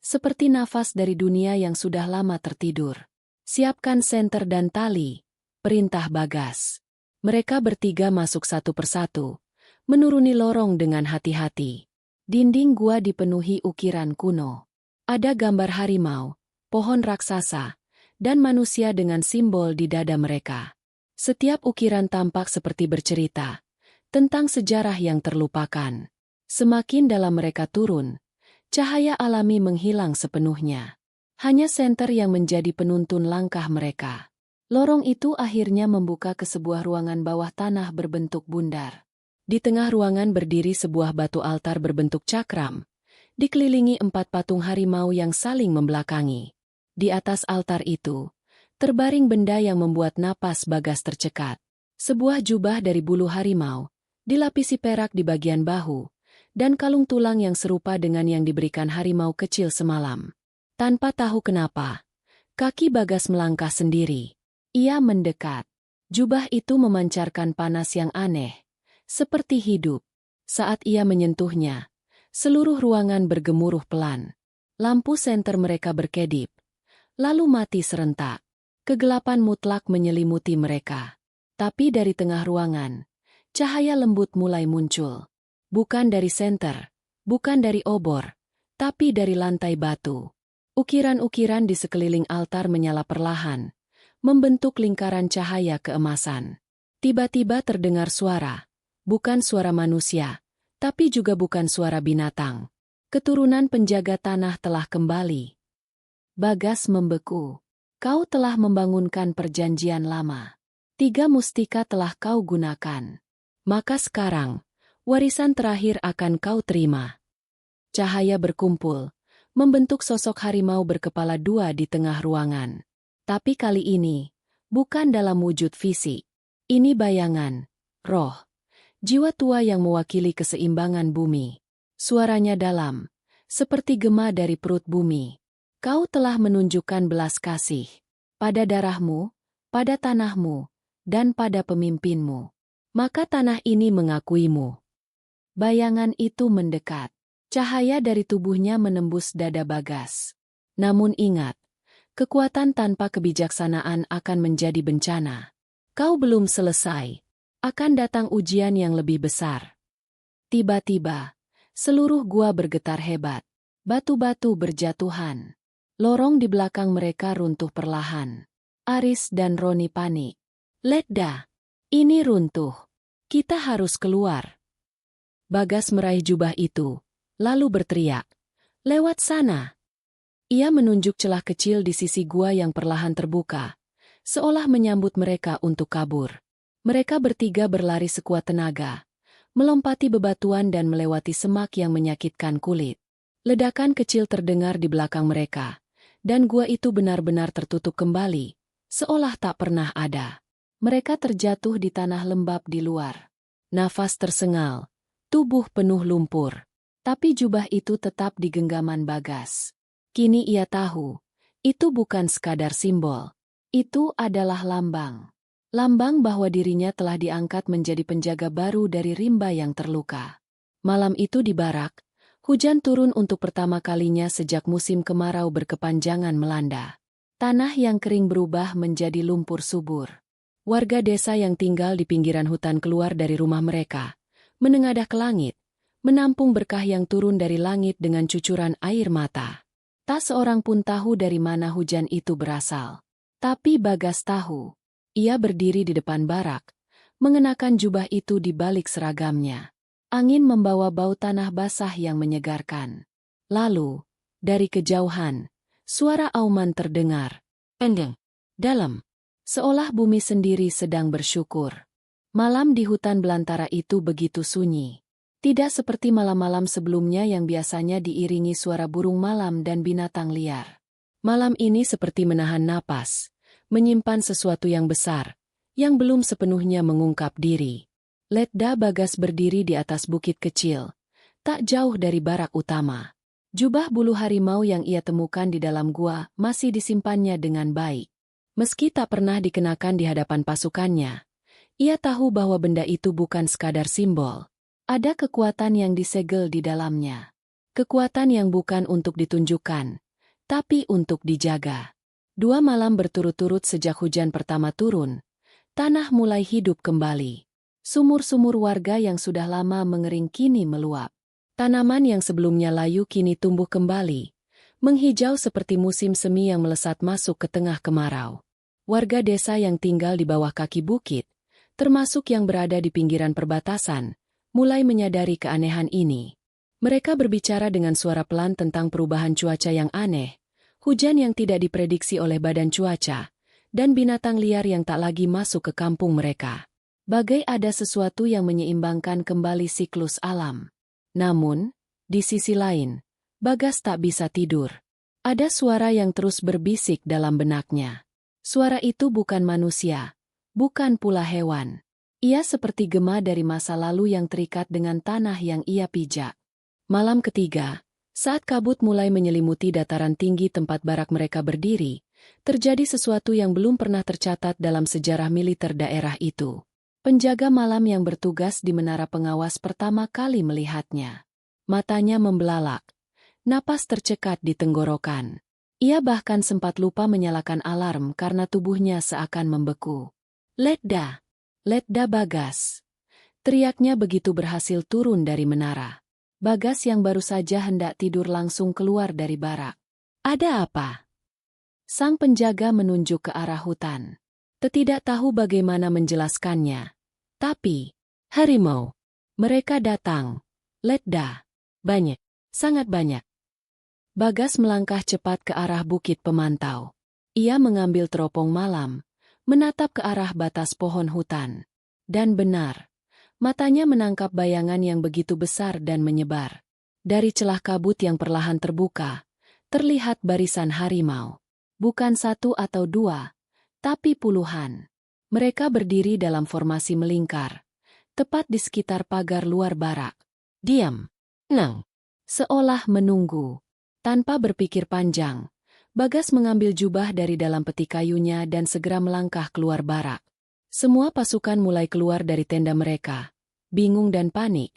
seperti nafas dari dunia yang sudah lama tertidur. "Siapkan senter dan tali," perintah Bagas. Mereka bertiga masuk satu persatu, menuruni lorong dengan hati-hati. Dinding gua dipenuhi ukiran kuno. Ada gambar harimau, pohon raksasa, dan manusia dengan simbol di dada mereka. Setiap ukiran tampak seperti bercerita tentang sejarah yang terlupakan. Semakin dalam mereka turun, cahaya alami menghilang sepenuhnya. Hanya senter yang menjadi penuntun langkah mereka. Lorong itu akhirnya membuka ke sebuah ruangan bawah tanah berbentuk bundar. Di tengah ruangan berdiri sebuah batu altar berbentuk cakram, dikelilingi 4 patung harimau yang saling membelakangi. Di atas altar itu, terbaring benda yang membuat napas Bagas tercekat. Sebuah jubah dari bulu harimau, dilapisi perak di bagian bahu, dan kalung tulang yang serupa dengan yang diberikan harimau kecil semalam. Tanpa tahu kenapa, kaki Bagas melangkah sendiri. Ia mendekat. Jubah itu memancarkan panas yang aneh, seperti hidup. Saat ia menyentuhnya, seluruh ruangan bergemuruh pelan. Lampu senter mereka berkedip, lalu mati serentak. Kegelapan mutlak menyelimuti mereka. Tapi dari tengah ruangan, cahaya lembut mulai muncul. Bukan dari senter, bukan dari obor, tapi dari lantai batu. Ukiran-ukiran di sekeliling altar menyala perlahan, membentuk lingkaran cahaya keemasan. Tiba-tiba terdengar suara. Bukan suara manusia, tapi juga bukan suara binatang. Keturunan penjaga tanah telah kembali. Bagas membeku. Kau telah membangunkan perjanjian lama. 3 mustika telah kau gunakan. Maka sekarang, warisan terakhir akan kau terima. Cahaya berkumpul, membentuk sosok harimau berkepala 2 di tengah ruangan. Tapi kali ini, bukan dalam wujud fisik. Ini bayangan, roh, jiwa tua yang mewakili keseimbangan bumi. Suaranya dalam, seperti gema dari perut bumi. Kau telah menunjukkan belas kasih pada darahmu, pada tanahmu, dan pada pemimpinmu. Maka tanah ini mengakuimu. Bayangan itu mendekat. Cahaya dari tubuhnya menembus dada Bagas. Namun ingat, kekuatan tanpa kebijaksanaan akan menjadi bencana. Kau belum selesai. Akan datang ujian yang lebih besar. Tiba-tiba, seluruh gua bergetar hebat. Batu-batu berjatuhan. Lorong di belakang mereka runtuh perlahan. Aris dan Roni panik. Letda, ini runtuh. Kita harus keluar. Bagas meraih jubah itu, lalu berteriak. Lewat sana. Ia menunjuk celah kecil di sisi gua yang perlahan terbuka, seolah menyambut mereka untuk kabur. Mereka bertiga berlari sekuat tenaga, melompati bebatuan dan melewati semak yang menyakitkan kulit. Ledakan kecil terdengar di belakang mereka. Dan gua itu benar-benar tertutup kembali, seolah tak pernah ada. Mereka terjatuh di tanah lembab di luar. Nafas tersengal, tubuh penuh lumpur. Tapi jubah itu tetap di genggaman Bagas. Kini ia tahu, itu bukan sekadar simbol. Itu adalah lambang. Lambang bahwa dirinya telah diangkat menjadi penjaga baru dari rimba yang terluka. Malam itu di barak, hujan turun untuk pertama kalinya sejak musim kemarau berkepanjangan melanda. Tanah yang kering berubah menjadi lumpur subur. Warga desa yang tinggal di pinggiran hutan keluar dari rumah mereka, menengadah ke langit, menampung berkah yang turun dari langit dengan cucuran air mata. Tak seorang pun tahu dari mana hujan itu berasal. Tapi Bagas tahu. Ia berdiri di depan barak, mengenakan jubah itu di balik seragamnya. Angin membawa bau tanah basah yang menyegarkan. Lalu, dari kejauhan, suara auman terdengar. Pendeng, dalam, seolah bumi sendiri sedang bersyukur. Malam di hutan belantara itu begitu sunyi. Tidak seperti malam-malam sebelumnya yang biasanya diiringi suara burung malam dan binatang liar. Malam ini seperti menahan napas, menyimpan sesuatu yang besar, yang belum sepenuhnya mengungkap diri. Letda Bagas berdiri di atas bukit kecil, tak jauh dari barak utama. Jubah bulu harimau yang ia temukan di dalam gua masih disimpannya dengan baik. Meski tak pernah dikenakan di hadapan pasukannya, ia tahu bahwa benda itu bukan sekadar simbol. Ada kekuatan yang disegel di dalamnya. Kekuatan yang bukan untuk ditunjukkan, tapi untuk dijaga. 2 malam berturut-turut sejak hujan pertama turun, tanah mulai hidup kembali. Sumur-sumur warga yang sudah lama mengering kini meluap. Tanaman yang sebelumnya layu kini tumbuh kembali, menghijau seperti musim semi yang melesat masuk ke tengah kemarau. Warga desa yang tinggal di bawah kaki bukit, termasuk yang berada di pinggiran perbatasan, mulai menyadari keanehan ini. Mereka berbicara dengan suara pelan tentang perubahan cuaca yang aneh, hujan yang tidak diprediksi oleh badan cuaca, dan binatang liar yang tak lagi masuk ke kampung mereka. Bagai ada sesuatu yang menyeimbangkan kembali siklus alam. Namun, di sisi lain, Bagas tak bisa tidur. Ada suara yang terus berbisik dalam benaknya. Suara itu bukan manusia, bukan pula hewan. Ia seperti gema dari masa lalu yang terikat dengan tanah yang ia pijak. Malam ketiga, saat kabut mulai menyelimuti dataran tinggi tempat barak mereka berdiri, terjadi sesuatu yang belum pernah tercatat dalam sejarah militer daerah itu. Penjaga malam yang bertugas di menara pengawas pertama kali melihatnya. Matanya membelalak, napas tercekat di tenggorokan. Ia bahkan sempat lupa menyalakan alarm karena tubuhnya seakan membeku. Letda! Letda Bagas! Teriaknya begitu berhasil turun dari menara. Bagas yang baru saja hendak tidur langsung keluar dari barak. Ada apa? Sang penjaga menunjuk ke arah hutan. Tidak tahu bagaimana menjelaskannya. Tapi, harimau. Mereka datang. Letda. Banyak. Sangat banyak. Bagas melangkah cepat ke arah bukit pemantau. Ia mengambil teropong malam, menatap ke arah batas pohon hutan. Dan benar, matanya menangkap bayangan yang begitu besar dan menyebar. Dari celah kabut yang perlahan terbuka, terlihat barisan harimau. Bukan satu atau dua, tapi puluhan. Mereka berdiri dalam formasi melingkar, tepat di sekitar pagar luar barak. Diam. Nang. Seolah menunggu. Tanpa berpikir panjang, Bagas mengambil jubah dari dalam peti kayunya dan segera melangkah keluar barak. Semua pasukan mulai keluar dari tenda mereka, bingung dan panik.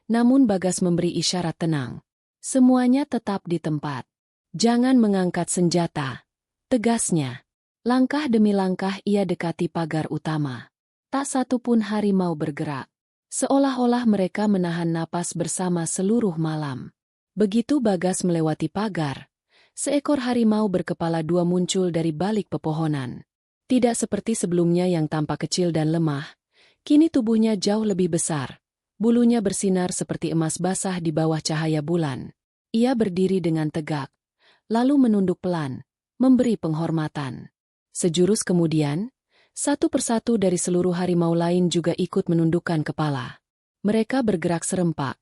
Namun Bagas memberi isyarat tenang. Semuanya tetap di tempat. Jangan mengangkat senjata. Tegasnya. Langkah demi langkah ia dekati pagar utama. Tak satu pun harimau bergerak. Seolah-olah mereka menahan napas bersama seluruh malam. Begitu Bagas melewati pagar, seekor harimau berkepala dua muncul dari balik pepohonan. Tidak seperti sebelumnya yang tampak kecil dan lemah, kini tubuhnya jauh lebih besar. Bulunya bersinar seperti emas basah di bawah cahaya bulan. Ia berdiri dengan tegak, lalu menunduk pelan, memberi penghormatan. Sejurus kemudian, satu persatu dari seluruh harimau lain juga ikut menundukkan kepala. Mereka bergerak serempak,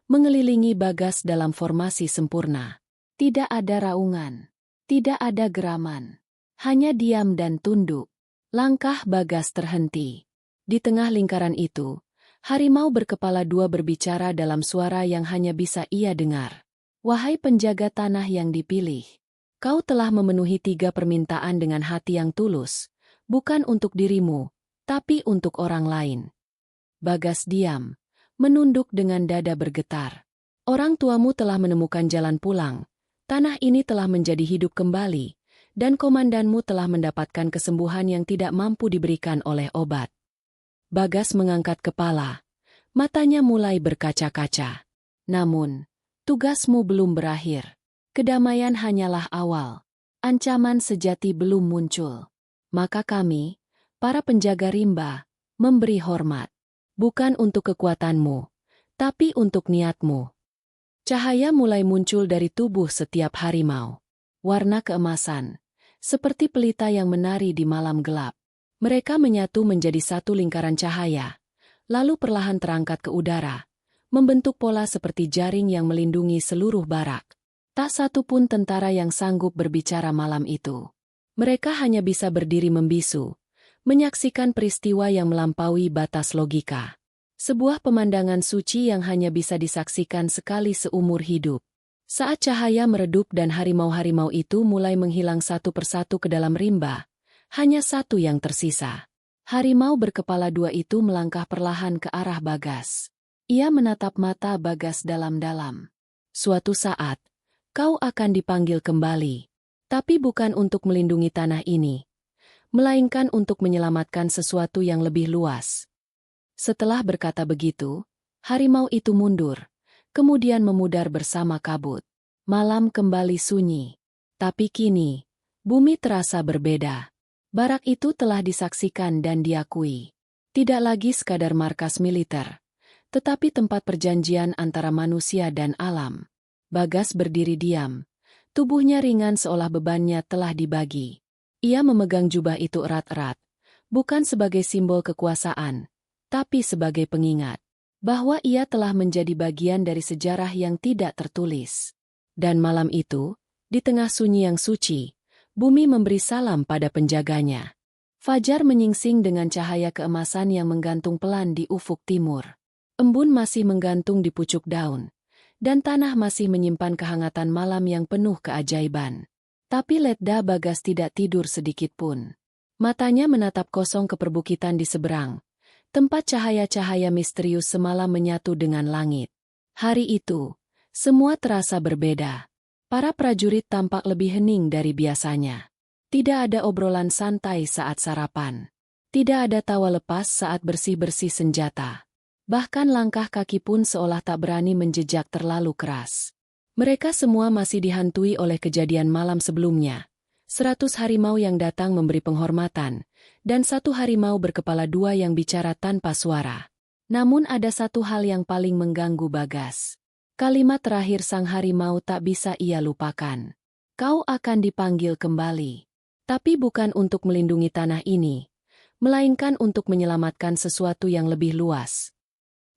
mengelilingi Bagas dalam formasi sempurna. Tidak ada raungan, tidak ada geraman, hanya diam dan tunduk. Langkah Bagas terhenti. Di tengah lingkaran itu, harimau berkepala dua berbicara dalam suara yang hanya bisa ia dengar. Wahai penjaga tanah yang dipilih, kau telah memenuhi 3 permintaan dengan hati yang tulus, bukan untuk dirimu, tapi untuk orang lain. Bagas diam, menunduk dengan dada bergetar. Orang tuamu telah menemukan jalan pulang, tanah ini telah menjadi hidup kembali, dan komandanmu telah mendapatkan kesembuhan yang tidak mampu diberikan oleh obat. Bagas mengangkat kepala, matanya mulai berkaca-kaca. Namun, tugasmu belum berakhir. Kedamaian hanyalah awal. Ancaman sejati belum muncul. Maka kami, para penjaga rimba, memberi hormat. Bukan untuk kekuatanmu, tapi untuk niatmu. Cahaya mulai muncul dari tubuh setiap harimau. Warna keemasan, seperti pelita yang menari di malam gelap. Mereka menyatu menjadi satu lingkaran cahaya, lalu perlahan terangkat ke udara, membentuk pola seperti jaring yang melindungi seluruh barak. Tak satu pun tentara yang sanggup berbicara malam itu. Mereka hanya bisa berdiri membisu, menyaksikan peristiwa yang melampaui batas logika. Sebuah pemandangan suci yang hanya bisa disaksikan sekali seumur hidup. Saat cahaya meredup dan harimau-harimau itu mulai menghilang satu persatu ke dalam rimba, hanya satu yang tersisa. Harimau berkepala dua itu melangkah perlahan ke arah Bagas. Ia menatap mata Bagas dalam-dalam. Suatu saat, kau akan dipanggil kembali. Tapi bukan untuk melindungi tanah ini, melainkan untuk menyelamatkan sesuatu yang lebih luas. Setelah berkata begitu, harimau itu mundur, kemudian memudar bersama kabut. Malam kembali sunyi. Tapi kini, bumi terasa berbeda. Barak itu telah disaksikan dan diakui. Tidak lagi sekadar markas militer, tetapi tempat perjanjian antara manusia dan alam. Bagas berdiri diam. Tubuhnya ringan seolah bebannya telah dibagi. Ia memegang jubah itu erat-erat, bukan sebagai simbol kekuasaan, tapi sebagai pengingat bahwa ia telah menjadi bagian dari sejarah yang tidak tertulis. Dan malam itu, di tengah sunyi yang suci, bumi memberi salam pada penjaganya. Fajar menyingsing dengan cahaya keemasan yang menggantung pelan di ufuk timur. Embun masih menggantung di pucuk daun, dan tanah masih menyimpan kehangatan malam yang penuh keajaiban. Tapi Letda Bagas tidak tidur sedikit pun. Matanya menatap kosong ke perbukitan di seberang, tempat cahaya-cahaya misterius semalam menyatu dengan langit. Hari itu, semua terasa berbeda. Para prajurit tampak lebih hening dari biasanya. Tidak ada obrolan santai saat sarapan. Tidak ada tawa lepas saat bersih-bersih senjata. Bahkan langkah kaki pun seolah tak berani menjejak terlalu keras. Mereka semua masih dihantui oleh kejadian malam sebelumnya, 100 harimau yang datang memberi penghormatan, dan 1 harimau berkepala 2 yang bicara tanpa suara. Namun ada satu hal yang paling mengganggu Bagas. Kalimat terakhir sang harimau tak bisa ia lupakan. Kau akan dipanggil kembali. Tapi bukan untuk melindungi tanah ini, melainkan untuk menyelamatkan sesuatu yang lebih luas.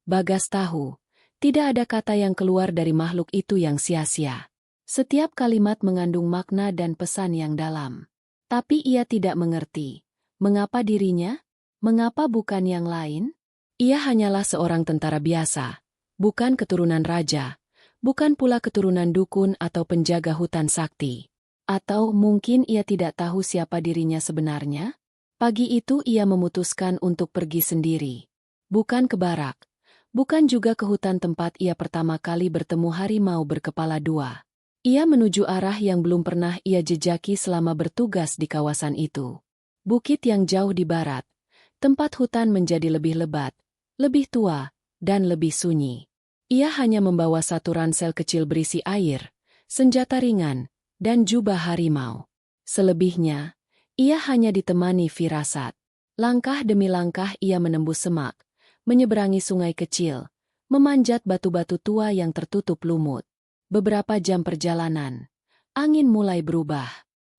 Bagas tahu, tidak ada kata yang keluar dari makhluk itu yang sia-sia. Setiap kalimat mengandung makna dan pesan yang dalam. Tapi ia tidak mengerti. Mengapa dirinya? Mengapa bukan yang lain? Ia hanyalah seorang tentara biasa, bukan keturunan raja, bukan pula keturunan dukun atau penjaga hutan sakti. Atau mungkin ia tidak tahu siapa dirinya sebenarnya? Pagi itu ia memutuskan untuk pergi sendiri. Bukan ke barak, bukan juga ke hutan tempat ia pertama kali bertemu harimau berkepala 2. Ia menuju arah yang belum pernah ia jejaki selama bertugas di kawasan itu. Bukit yang jauh di barat, tempat hutan menjadi lebih lebat, lebih tua, dan lebih sunyi. Ia hanya membawa satu ransel kecil berisi air, senjata ringan, dan jubah harimau. Selebihnya, ia hanya ditemani firasat. Langkah demi langkah ia menembus semak, menyeberangi sungai kecil, memanjat batu-batu tua yang tertutup lumut. Beberapa jam perjalanan, angin mulai berubah.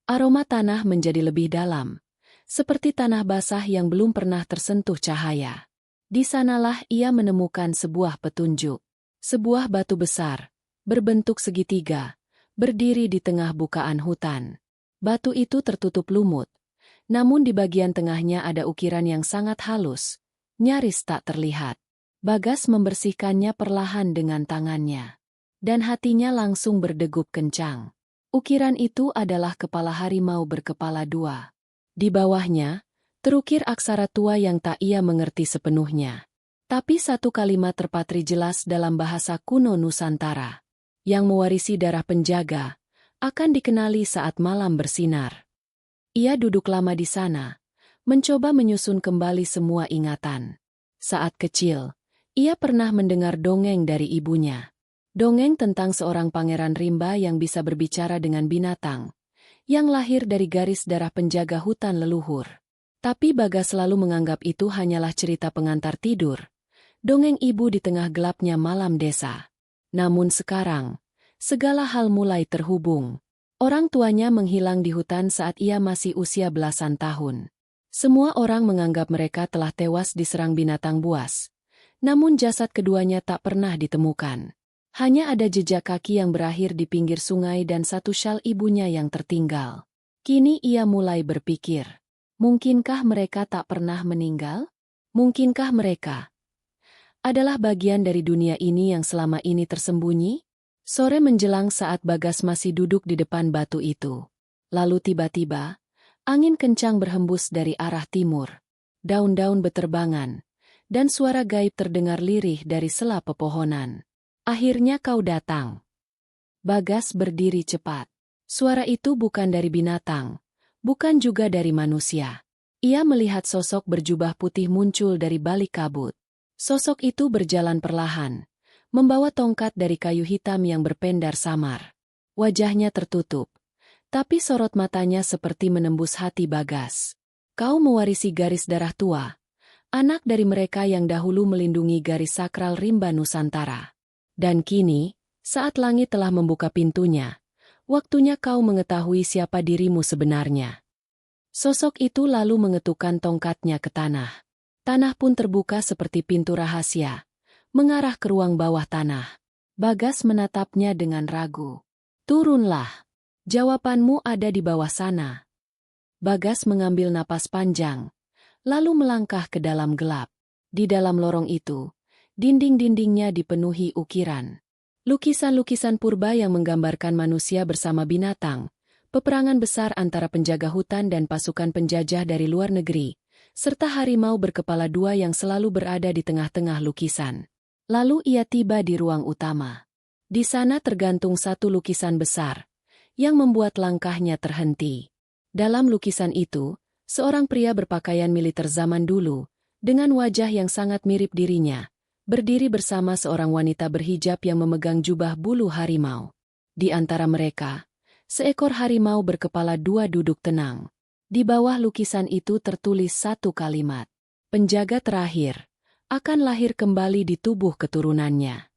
Aroma tanah menjadi lebih dalam, seperti tanah basah yang belum pernah tersentuh cahaya. Di sanalah ia menemukan sebuah petunjuk. Sebuah batu besar, berbentuk segitiga, berdiri di tengah bukaan hutan. Batu itu tertutup lumut, namun di bagian tengahnya ada ukiran yang sangat halus, nyaris tak terlihat. Bagas membersihkannya perlahan dengan tangannya, dan hatinya langsung berdegup kencang. Ukiran itu adalah kepala harimau berkepala 2. Di bawahnya, terukir aksara tua yang tak ia mengerti sepenuhnya. Tapi satu kalimat terpatri jelas dalam bahasa kuno Nusantara. Yang mewarisi darah penjaga, akan dikenali saat malam bersinar. Ia duduk lama di sana, mencoba menyusun kembali semua ingatan. Saat kecil, ia pernah mendengar dongeng dari ibunya. Dongeng tentang seorang pangeran rimba yang bisa berbicara dengan binatang, yang lahir dari garis darah penjaga hutan leluhur. Tapi Bagas selalu menganggap itu hanyalah cerita pengantar tidur. Dongeng ibu di tengah gelapnya malam desa. Namun sekarang, segala hal mulai terhubung. Orang tuanya menghilang di hutan saat ia masih usia belasan tahun. Semua orang menganggap mereka telah tewas diserang binatang buas. Namun jasad keduanya tak pernah ditemukan. Hanya ada jejak kaki yang berakhir di pinggir sungai dan satu syal ibunya yang tertinggal. Kini ia mulai berpikir, mungkinkah mereka tak pernah meninggal? Mungkinkah mereka adalah bagian dari dunia ini yang selama ini tersembunyi? Sore menjelang saat Bagas masih duduk di depan batu itu. Lalu tiba-tiba, angin kencang berhembus dari arah timur. Daun-daun beterbangan, dan suara gaib terdengar lirih dari sela pepohonan. Akhirnya kau datang. Bagas berdiri cepat. Suara itu bukan dari binatang, bukan juga dari manusia. Ia melihat sosok berjubah putih muncul dari balik kabut. Sosok itu berjalan perlahan, membawa tongkat dari kayu hitam yang berpendar samar. Wajahnya tertutup, tapi sorot matanya seperti menembus hati Bagas. Kau mewarisi garis darah tua, anak dari mereka yang dahulu melindungi garis sakral rimba Nusantara. Dan kini, saat langit telah membuka pintunya, waktunya kau mengetahui siapa dirimu sebenarnya. Sosok itu lalu mengetukkan tongkatnya ke tanah. Tanah pun terbuka seperti pintu rahasia, mengarah ke ruang bawah tanah. Bagas menatapnya dengan ragu. Turunlah. Jawabanmu ada di bawah sana. Bagas mengambil napas panjang, lalu melangkah ke dalam gelap. Di dalam lorong itu, dinding-dindingnya dipenuhi ukiran. Lukisan-lukisan purba yang menggambarkan manusia bersama binatang, peperangan besar antara penjaga hutan dan pasukan penjajah dari luar negeri, serta harimau berkepala 2 yang selalu berada di tengah-tengah lukisan. Lalu ia tiba di ruang utama. Di sana tergantung satu lukisan besar, yang membuat langkahnya terhenti. Dalam lukisan itu, seorang pria berpakaian militer zaman dulu, dengan wajah yang sangat mirip dirinya, berdiri bersama seorang wanita berhijab yang memegang jubah bulu harimau. Di antara mereka, Seekor harimau berkepala dua duduk tenang. Di bawah lukisan itu tertulis satu kalimat. Penjaga terakhir akan lahir kembali di tubuh keturunannya.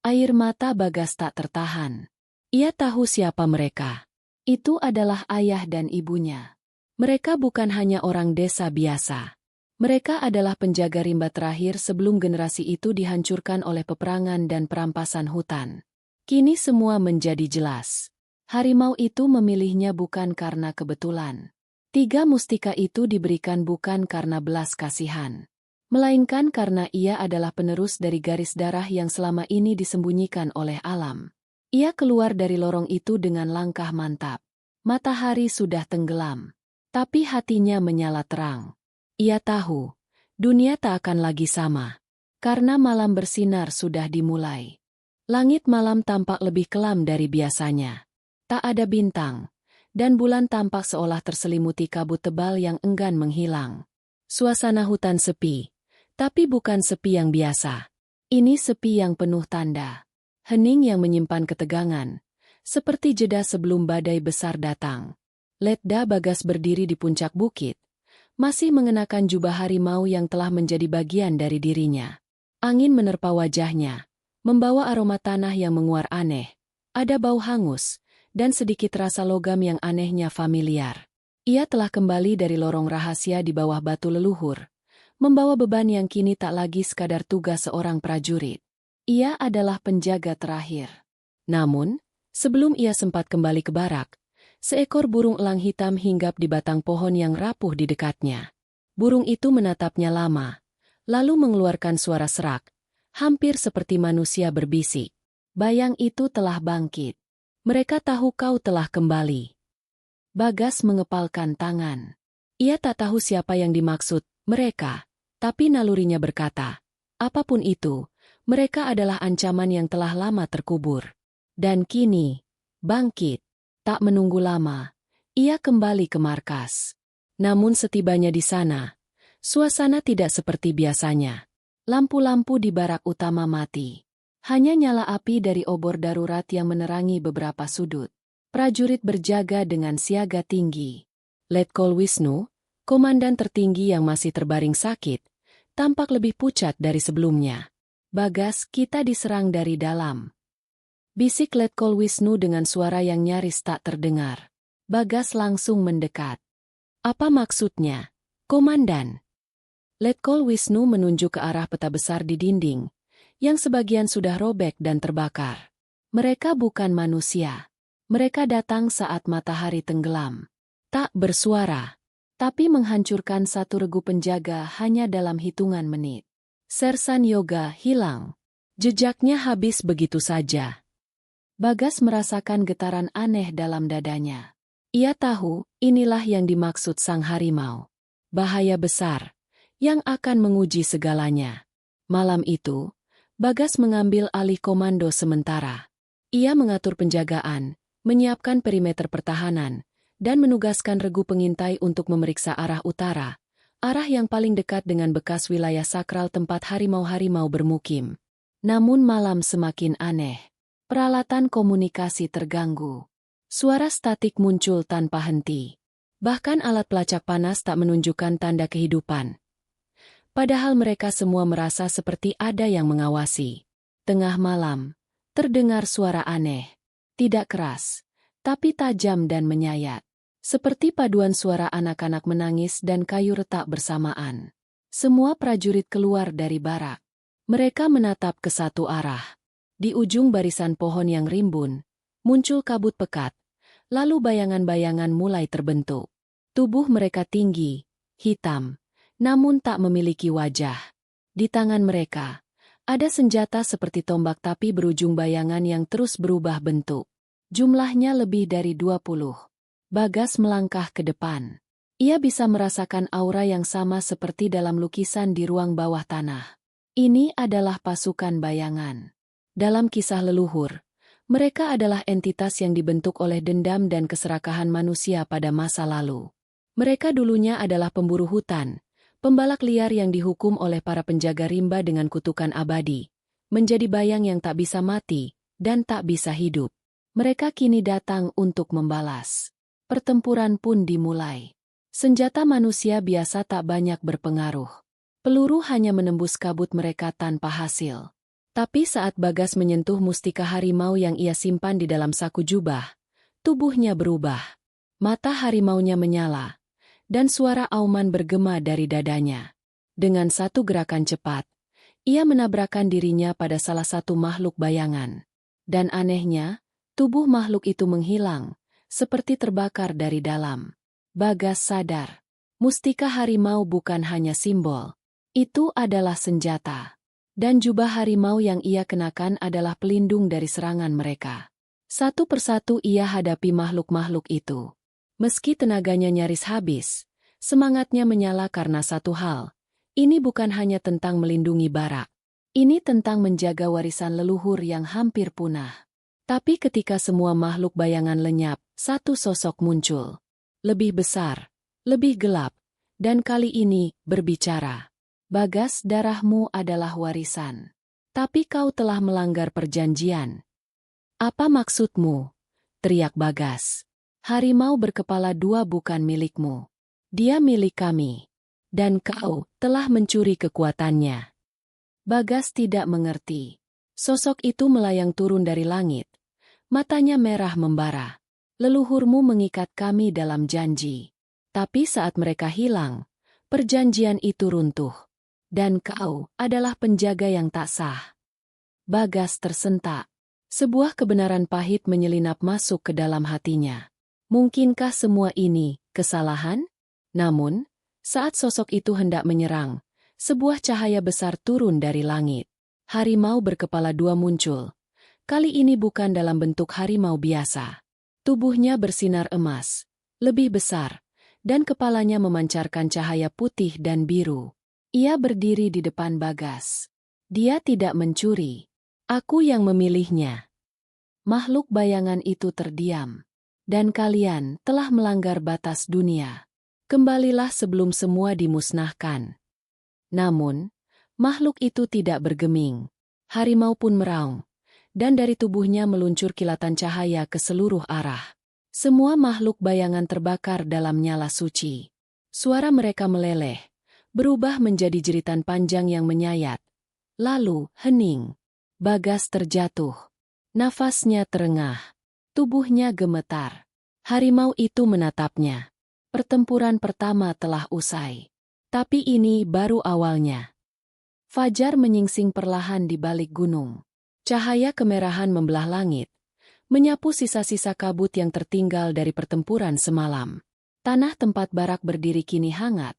Air mata Bagas tak tertahan. Ia tahu siapa mereka. Itu adalah ayah dan ibunya. Mereka bukan hanya orang desa biasa. Mereka adalah penjaga rimba terakhir sebelum generasi itu dihancurkan oleh peperangan dan perampasan hutan. Kini semua menjadi jelas. Harimau itu memilihnya bukan karena kebetulan. 3 mustika itu diberikan bukan karena belas kasihan, melainkan karena ia adalah penerus dari garis darah yang selama ini disembunyikan oleh alam. Ia keluar dari lorong itu dengan langkah mantap. Matahari sudah tenggelam, tapi hatinya menyala terang. Ia tahu, dunia tak akan lagi sama, karena malam bersinar sudah dimulai. Langit malam tampak lebih kelam dari biasanya. Tak ada bintang, dan bulan tampak seolah terselimuti kabut tebal yang enggan menghilang. Suasana hutan sepi, tapi bukan sepi yang biasa. Ini sepi yang penuh tanda. Hening yang menyimpan ketegangan, seperti jeda sebelum badai besar datang. Letda Bagas berdiri di puncak bukit, masih mengenakan jubah harimau yang telah menjadi bagian dari dirinya. Angin menerpa wajahnya, membawa aroma tanah yang menguar aneh. Ada bau hangus, dan sedikit rasa logam yang anehnya familiar. Ia telah kembali dari lorong rahasia di bawah batu leluhur, membawa beban yang kini tak lagi sekadar tugas seorang prajurit. Ia adalah penjaga terakhir. Namun, sebelum ia sempat kembali ke barak, seekor burung elang hitam hinggap di batang pohon yang rapuh di dekatnya. Burung itu menatapnya lama, lalu mengeluarkan suara serak, hampir seperti manusia berbisik. Bayang itu telah bangkit. Mereka tahu kau telah kembali. Bagas mengepalkan tangan. Ia tak tahu siapa yang dimaksud, mereka, tapi nalurinya berkata, apapun itu, mereka adalah ancaman yang telah lama terkubur. Dan kini, bangkit. Tak menunggu lama, ia kembali ke markas. Namun setibanya di sana, suasana tidak seperti biasanya. Lampu-lampu di barak utama mati. Hanya nyala api dari obor darurat yang menerangi beberapa sudut. Prajurit berjaga dengan siaga tinggi. Letkol Wisnu, komandan tertinggi yang masih terbaring sakit, tampak lebih pucat dari sebelumnya. Bagas, kita diserang dari dalam. Bisik Letkol Wisnu dengan suara yang nyaris tak terdengar. Bagas langsung mendekat. Apa maksudnya, komandan? Letkol Wisnu menunjuk ke arah peta besar di dinding, yang sebagian sudah robek dan terbakar. Mereka bukan manusia. Mereka datang saat matahari tenggelam. Tak bersuara, tapi menghancurkan satu regu penjaga hanya dalam hitungan menit. Sersan Yoga hilang. Jejaknya habis begitu saja. Bagas merasakan getaran aneh dalam dadanya. Ia tahu, inilah yang dimaksud sang harimau. Bahaya besar, yang akan menguji segalanya. Malam itu, Bagas mengambil alih komando sementara. Ia mengatur penjagaan, menyiapkan perimeter pertahanan, dan menugaskan regu pengintai untuk memeriksa arah utara, arah yang paling dekat dengan bekas wilayah sakral tempat harimau-harimau bermukim. Namun malam semakin aneh. Peralatan komunikasi terganggu. Suara statik muncul tanpa henti. Bahkan alat pelacak panas tak menunjukkan tanda kehidupan. Padahal mereka semua merasa seperti ada yang mengawasi. Tengah malam, terdengar suara aneh. Tidak keras, tapi tajam dan menyayat. Seperti paduan suara anak-anak menangis dan kayu retak bersamaan. Semua prajurit keluar dari barak. Mereka menatap ke satu arah. Di ujung barisan pohon yang rimbun, muncul kabut pekat, lalu bayangan-bayangan mulai terbentuk. Tubuh mereka tinggi, hitam, namun tak memiliki wajah. Di tangan mereka, ada senjata seperti tombak tapi berujung bayangan yang terus berubah bentuk. Jumlahnya lebih dari 20. Bagas melangkah ke depan. Ia bisa merasakan aura yang sama seperti dalam lukisan di ruang bawah tanah. Ini adalah pasukan bayangan. Dalam kisah leluhur, mereka adalah entitas yang dibentuk oleh dendam dan keserakahan manusia pada masa lalu. Mereka dulunya adalah pemburu hutan, pembalak liar yang dihukum oleh para penjaga rimba dengan kutukan abadi, menjadi bayang yang tak bisa mati dan tak bisa hidup. Mereka kini datang untuk membalas. Pertempuran pun dimulai. Senjata manusia biasa tak banyak berpengaruh. Peluru hanya menembus kabut mereka tanpa hasil. Tapi saat Bagas menyentuh mustika harimau yang ia simpan di dalam saku jubah, tubuhnya berubah. Mata harimaunya menyala, dan suara auman bergema dari dadanya. Dengan satu gerakan cepat, ia menabrakkan dirinya pada salah satu makhluk bayangan. Dan anehnya, tubuh makhluk itu menghilang, seperti terbakar dari dalam. Bagas sadar, mustika harimau bukan hanya simbol. Itu adalah senjata. Dan jubah harimau yang ia kenakan adalah pelindung dari serangan mereka. Satu persatu ia hadapi makhluk-makhluk itu. Meski tenaganya nyaris habis, semangatnya menyala karena satu hal. Ini bukan hanya tentang melindungi barak. Ini tentang menjaga warisan leluhur yang hampir punah. Tapi ketika semua makhluk bayangan lenyap, satu sosok muncul. Lebih besar, lebih gelap, dan kali ini berbicara. Bagas, darahmu adalah warisan. Tapi kau telah melanggar perjanjian. Apa maksudmu? Teriak Bagas. Harimau berkepala dua bukan milikmu. Dia milik kami. Dan kau telah mencuri kekuatannya. Bagas tidak mengerti. Sosok itu melayang turun dari langit. Matanya merah membara. Leluhurmu mengikat kami dalam janji. Tapi saat mereka hilang, perjanjian itu runtuh. Dan kau adalah penjaga yang tak sah. Bagas tersentak. Sebuah kebenaran pahit menyelinap masuk ke dalam hatinya. Mungkinkah semua ini kesalahan? Namun, saat sosok itu hendak menyerang, sebuah cahaya besar turun dari langit. Harimau berkepala dua muncul. Kali ini bukan dalam bentuk harimau biasa. Tubuhnya bersinar emas, lebih besar, dan kepalanya memancarkan cahaya putih dan biru. Ia berdiri di depan Bagas. Dia tidak mencuri. Aku yang memilihnya. Makhluk bayangan itu terdiam. Dan kalian telah melanggar batas dunia. Kembalilah sebelum semua dimusnahkan. Namun, makhluk itu tidak bergeming. Harimau pun meraung. Dan dari tubuhnya meluncur kilatan cahaya ke seluruh arah. Semua makhluk bayangan terbakar dalam nyala suci. Suara mereka meleleh. Berubah menjadi jeritan panjang yang menyayat. Lalu, hening. Bagas terjatuh. Nafasnya terengah. Tubuhnya gemetar. Harimau itu menatapnya. Pertempuran pertama telah usai. Tapi ini baru awalnya. Fajar menyingsing perlahan di balik gunung. Cahaya kemerahan membelah langit. Menyapu sisa-sisa kabut yang tertinggal dari pertempuran semalam. Tanah tempat barak berdiri kini hangat.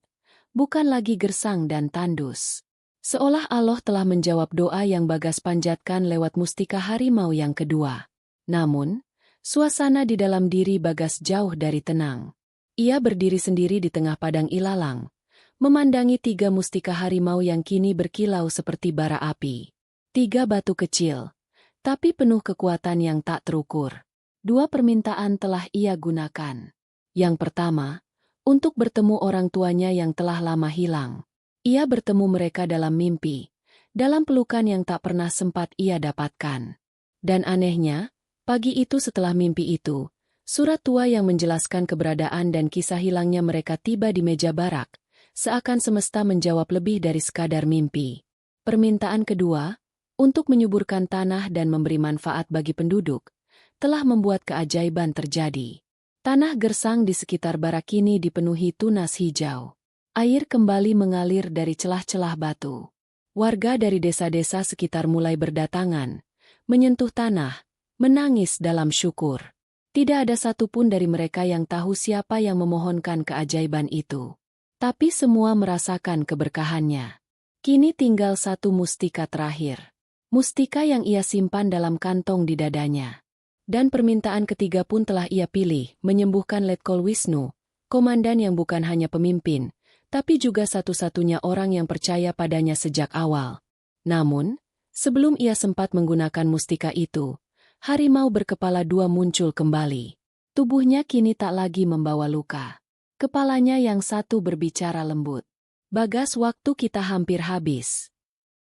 Bukan lagi gersang dan tandus. Seolah Allah telah menjawab doa yang Bagas panjatkan lewat mustika harimau yang kedua. Namun, suasana di dalam diri Bagas jauh dari tenang. Ia berdiri sendiri di tengah padang ilalang, memandangi tiga mustika harimau yang kini berkilau seperti bara api. Tiga batu kecil, tapi penuh kekuatan yang tak terukur. Dua permintaan telah ia gunakan. Yang pertama, untuk bertemu orang tuanya yang telah lama hilang. Ia bertemu mereka dalam mimpi, dalam pelukan yang tak pernah sempat ia dapatkan. Dan anehnya, pagi itu setelah mimpi itu, surat tua yang menjelaskan keberadaan dan kisah hilangnya mereka tiba di meja barak, seakan semesta menjawab lebih dari sekadar mimpi. Permintaan kedua, untuk menyuburkan tanah dan memberi manfaat bagi penduduk, telah membuat keajaiban terjadi. Tanah gersang di sekitar barak kini dipenuhi tunas hijau. Air kembali mengalir dari celah-celah batu. Warga dari desa-desa sekitar mulai berdatangan, menyentuh tanah, menangis dalam syukur. Tidak ada satupun dari mereka yang tahu siapa yang memohonkan keajaiban itu. Tapi semua merasakan keberkahannya. Kini tinggal satu mustika terakhir. Mustika yang ia simpan dalam kantong di dadanya. Dan permintaan ketiga pun telah ia pilih, menyembuhkan Letkol Wisnu, komandan yang bukan hanya pemimpin, tapi juga satu-satunya orang yang percaya padanya sejak awal. Namun, sebelum ia sempat menggunakan mustika itu, harimau berkepala dua muncul kembali. Tubuhnya kini tak lagi membawa luka. Kepalanya yang satu berbicara lembut. Bagas, waktu kita hampir habis.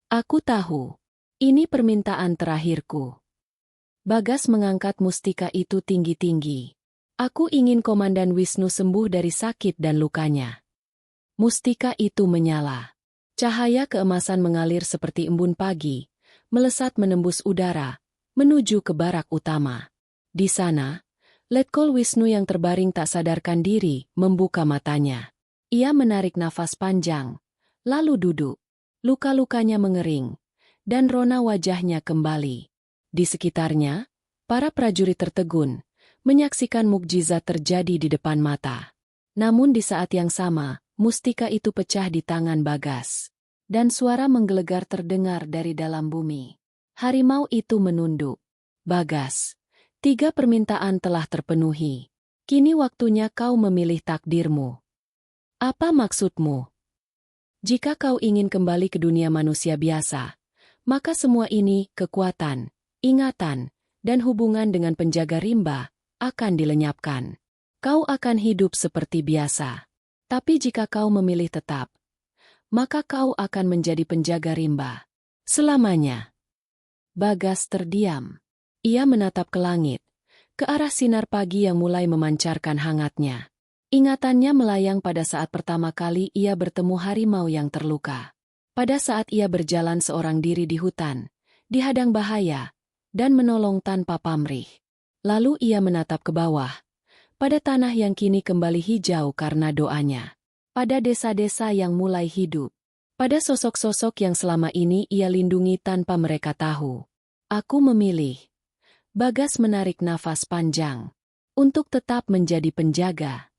Aku tahu. Ini permintaan terakhirku. Bagas mengangkat mustika itu tinggi-tinggi. Aku ingin Komandan Wisnu sembuh dari sakit dan lukanya. Mustika itu menyala. Cahaya keemasan mengalir seperti embun pagi, melesat menembus udara, menuju ke barak utama. Di sana, Letkol Wisnu yang terbaring tak sadarkan diri, membuka matanya. Ia menarik nafas panjang, lalu duduk. Luka-lukanya mengering, dan rona wajahnya kembali. Di sekitarnya, para prajurit tertegun, menyaksikan mukjizat terjadi di depan mata. Namun di saat yang sama, mustika itu pecah di tangan Bagas. Dan suara menggelegar terdengar dari dalam bumi. Harimau itu menunduk. Bagas, 3 permintaan telah terpenuhi. Kini waktunya kau memilih takdirmu. Apa maksudmu? Jika kau ingin kembali ke dunia manusia biasa, maka semua ini, kekuatan, ingatan, dan hubungan dengan penjaga rimba, akan dilenyapkan. Kau akan hidup seperti biasa. Tapi jika kau memilih tetap, maka kau akan menjadi penjaga rimba. Selamanya. Bagas terdiam. Ia menatap ke langit, ke arah sinar pagi yang mulai memancarkan hangatnya. Ingatannya melayang pada saat pertama kali ia bertemu harimau yang terluka. Pada saat ia berjalan seorang diri di hutan, dihadang bahaya, dan menolong tanpa pamrih. Lalu ia menatap ke bawah, pada tanah yang kini kembali hijau karena doanya. Pada desa-desa yang mulai hidup. Pada sosok-sosok yang selama ini ia lindungi tanpa mereka tahu. Aku memilih. Bagas menarik nafas panjang. Untuk tetap menjadi penjaga.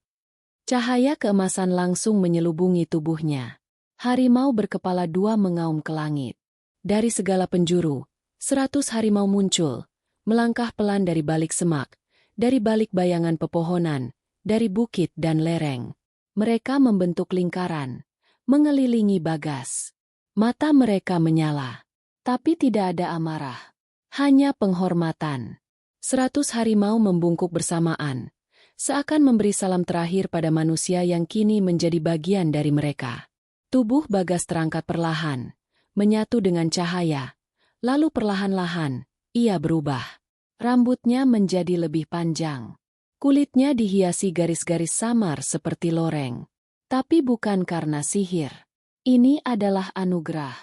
Cahaya keemasan langsung menyelubungi tubuhnya. Harimau berkepala 2 mengaum ke langit. Dari segala penjuru, 100 harimau muncul, melangkah pelan dari balik semak, dari balik bayangan pepohonan, dari bukit dan lereng. Mereka membentuk lingkaran, mengelilingi Bagas. Mata mereka menyala, tapi tidak ada amarah, hanya penghormatan. 100 harimau membungkuk bersamaan, seakan memberi salam terakhir pada manusia yang kini menjadi bagian dari mereka. Tubuh Bagas terangkat perlahan, menyatu dengan cahaya, lalu perlahan-lahan, ia berubah. Rambutnya menjadi lebih panjang. Kulitnya dihiasi garis-garis samar seperti loreng. Tapi bukan karena sihir. Ini adalah anugerah.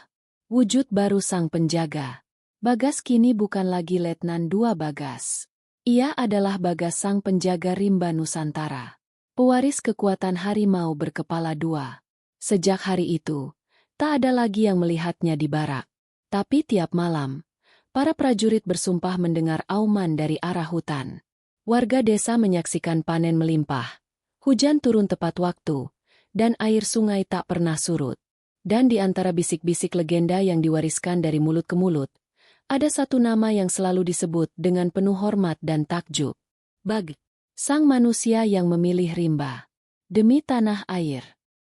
Wujud baru sang penjaga. Bagas kini bukan lagi Letnan II Bagas. Ia adalah Bagas sang penjaga rimba Nusantara. Pewaris kekuatan harimau berkepala 2. Sejak hari itu, tak ada lagi yang melihatnya di barak. Tapi tiap malam, para prajurit bersumpah mendengar auman dari arah hutan. Warga desa menyaksikan panen melimpah. Hujan turun tepat waktu, dan air sungai tak pernah surut. Dan di antara bisik-bisik legenda yang diwariskan dari mulut ke mulut, ada satu nama yang selalu disebut dengan penuh hormat dan takjub. Bag, sang manusia yang memilih rimba. Demi tanah air.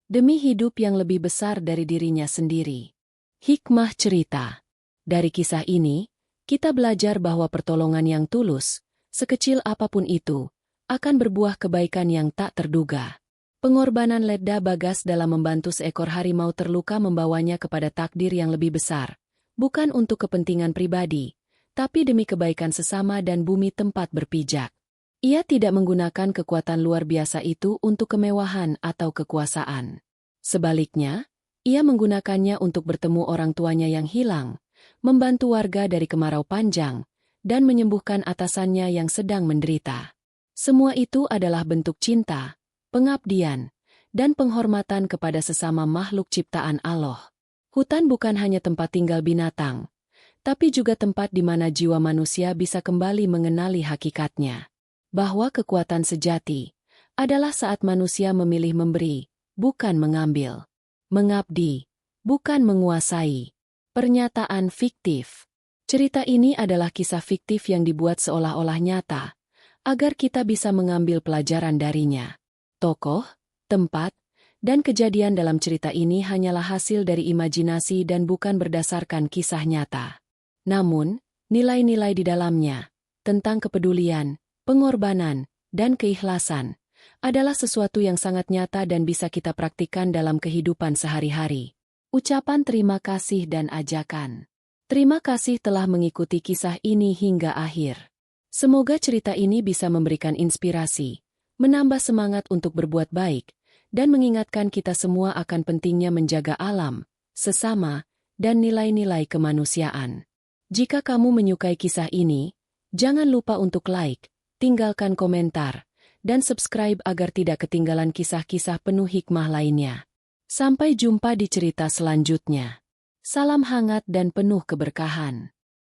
Demi hidup yang lebih besar dari dirinya sendiri. Hikmah cerita. Dari kisah ini, kita belajar bahwa pertolongan yang tulus, sekecil apapun itu, akan berbuah kebaikan yang tak terduga. Pengorbanan Letda Bagas dalam membantu seekor harimau terluka membawanya kepada takdir yang lebih besar. Bukan untuk kepentingan pribadi, tapi demi kebaikan sesama dan bumi tempat berpijak. Ia tidak menggunakan kekuatan luar biasa itu untuk kemewahan atau kekuasaan. Sebaliknya, ia menggunakannya untuk bertemu orang tuanya yang hilang, membantu warga dari kemarau panjang, dan menyembuhkan atasannya yang sedang menderita. Semua itu adalah bentuk cinta, pengabdian, dan penghormatan kepada sesama makhluk ciptaan Allah. Hutan bukan hanya tempat tinggal binatang, tapi juga tempat di mana jiwa manusia bisa kembali mengenali hakikatnya. Bahwa kekuatan sejati adalah saat manusia memilih memberi, bukan mengambil. Mengabdi, bukan menguasai. Pernyataan fiktif. Cerita ini adalah kisah fiktif yang dibuat seolah-olah nyata, agar kita bisa mengambil pelajaran darinya. Tokoh, tempat, dan kejadian dalam cerita ini hanyalah hasil dari imajinasi dan bukan berdasarkan kisah nyata. Namun, nilai-nilai di dalamnya, tentang kepedulian, pengorbanan, dan keikhlasan, adalah sesuatu yang sangat nyata dan bisa kita praktikkan dalam kehidupan sehari-hari. Ucapan terima kasih dan ajakan. Terima kasih telah mengikuti kisah ini hingga akhir. Semoga cerita ini bisa memberikan inspirasi, menambah semangat untuk berbuat baik, dan mengingatkan kita semua akan pentingnya menjaga alam, sesama, dan nilai-nilai kemanusiaan. Jika kamu menyukai kisah ini, jangan lupa untuk like, tinggalkan komentar, dan subscribe agar tidak ketinggalan kisah-kisah penuh hikmah lainnya. Sampai jumpa di cerita selanjutnya. Salam hangat dan penuh keberkahan.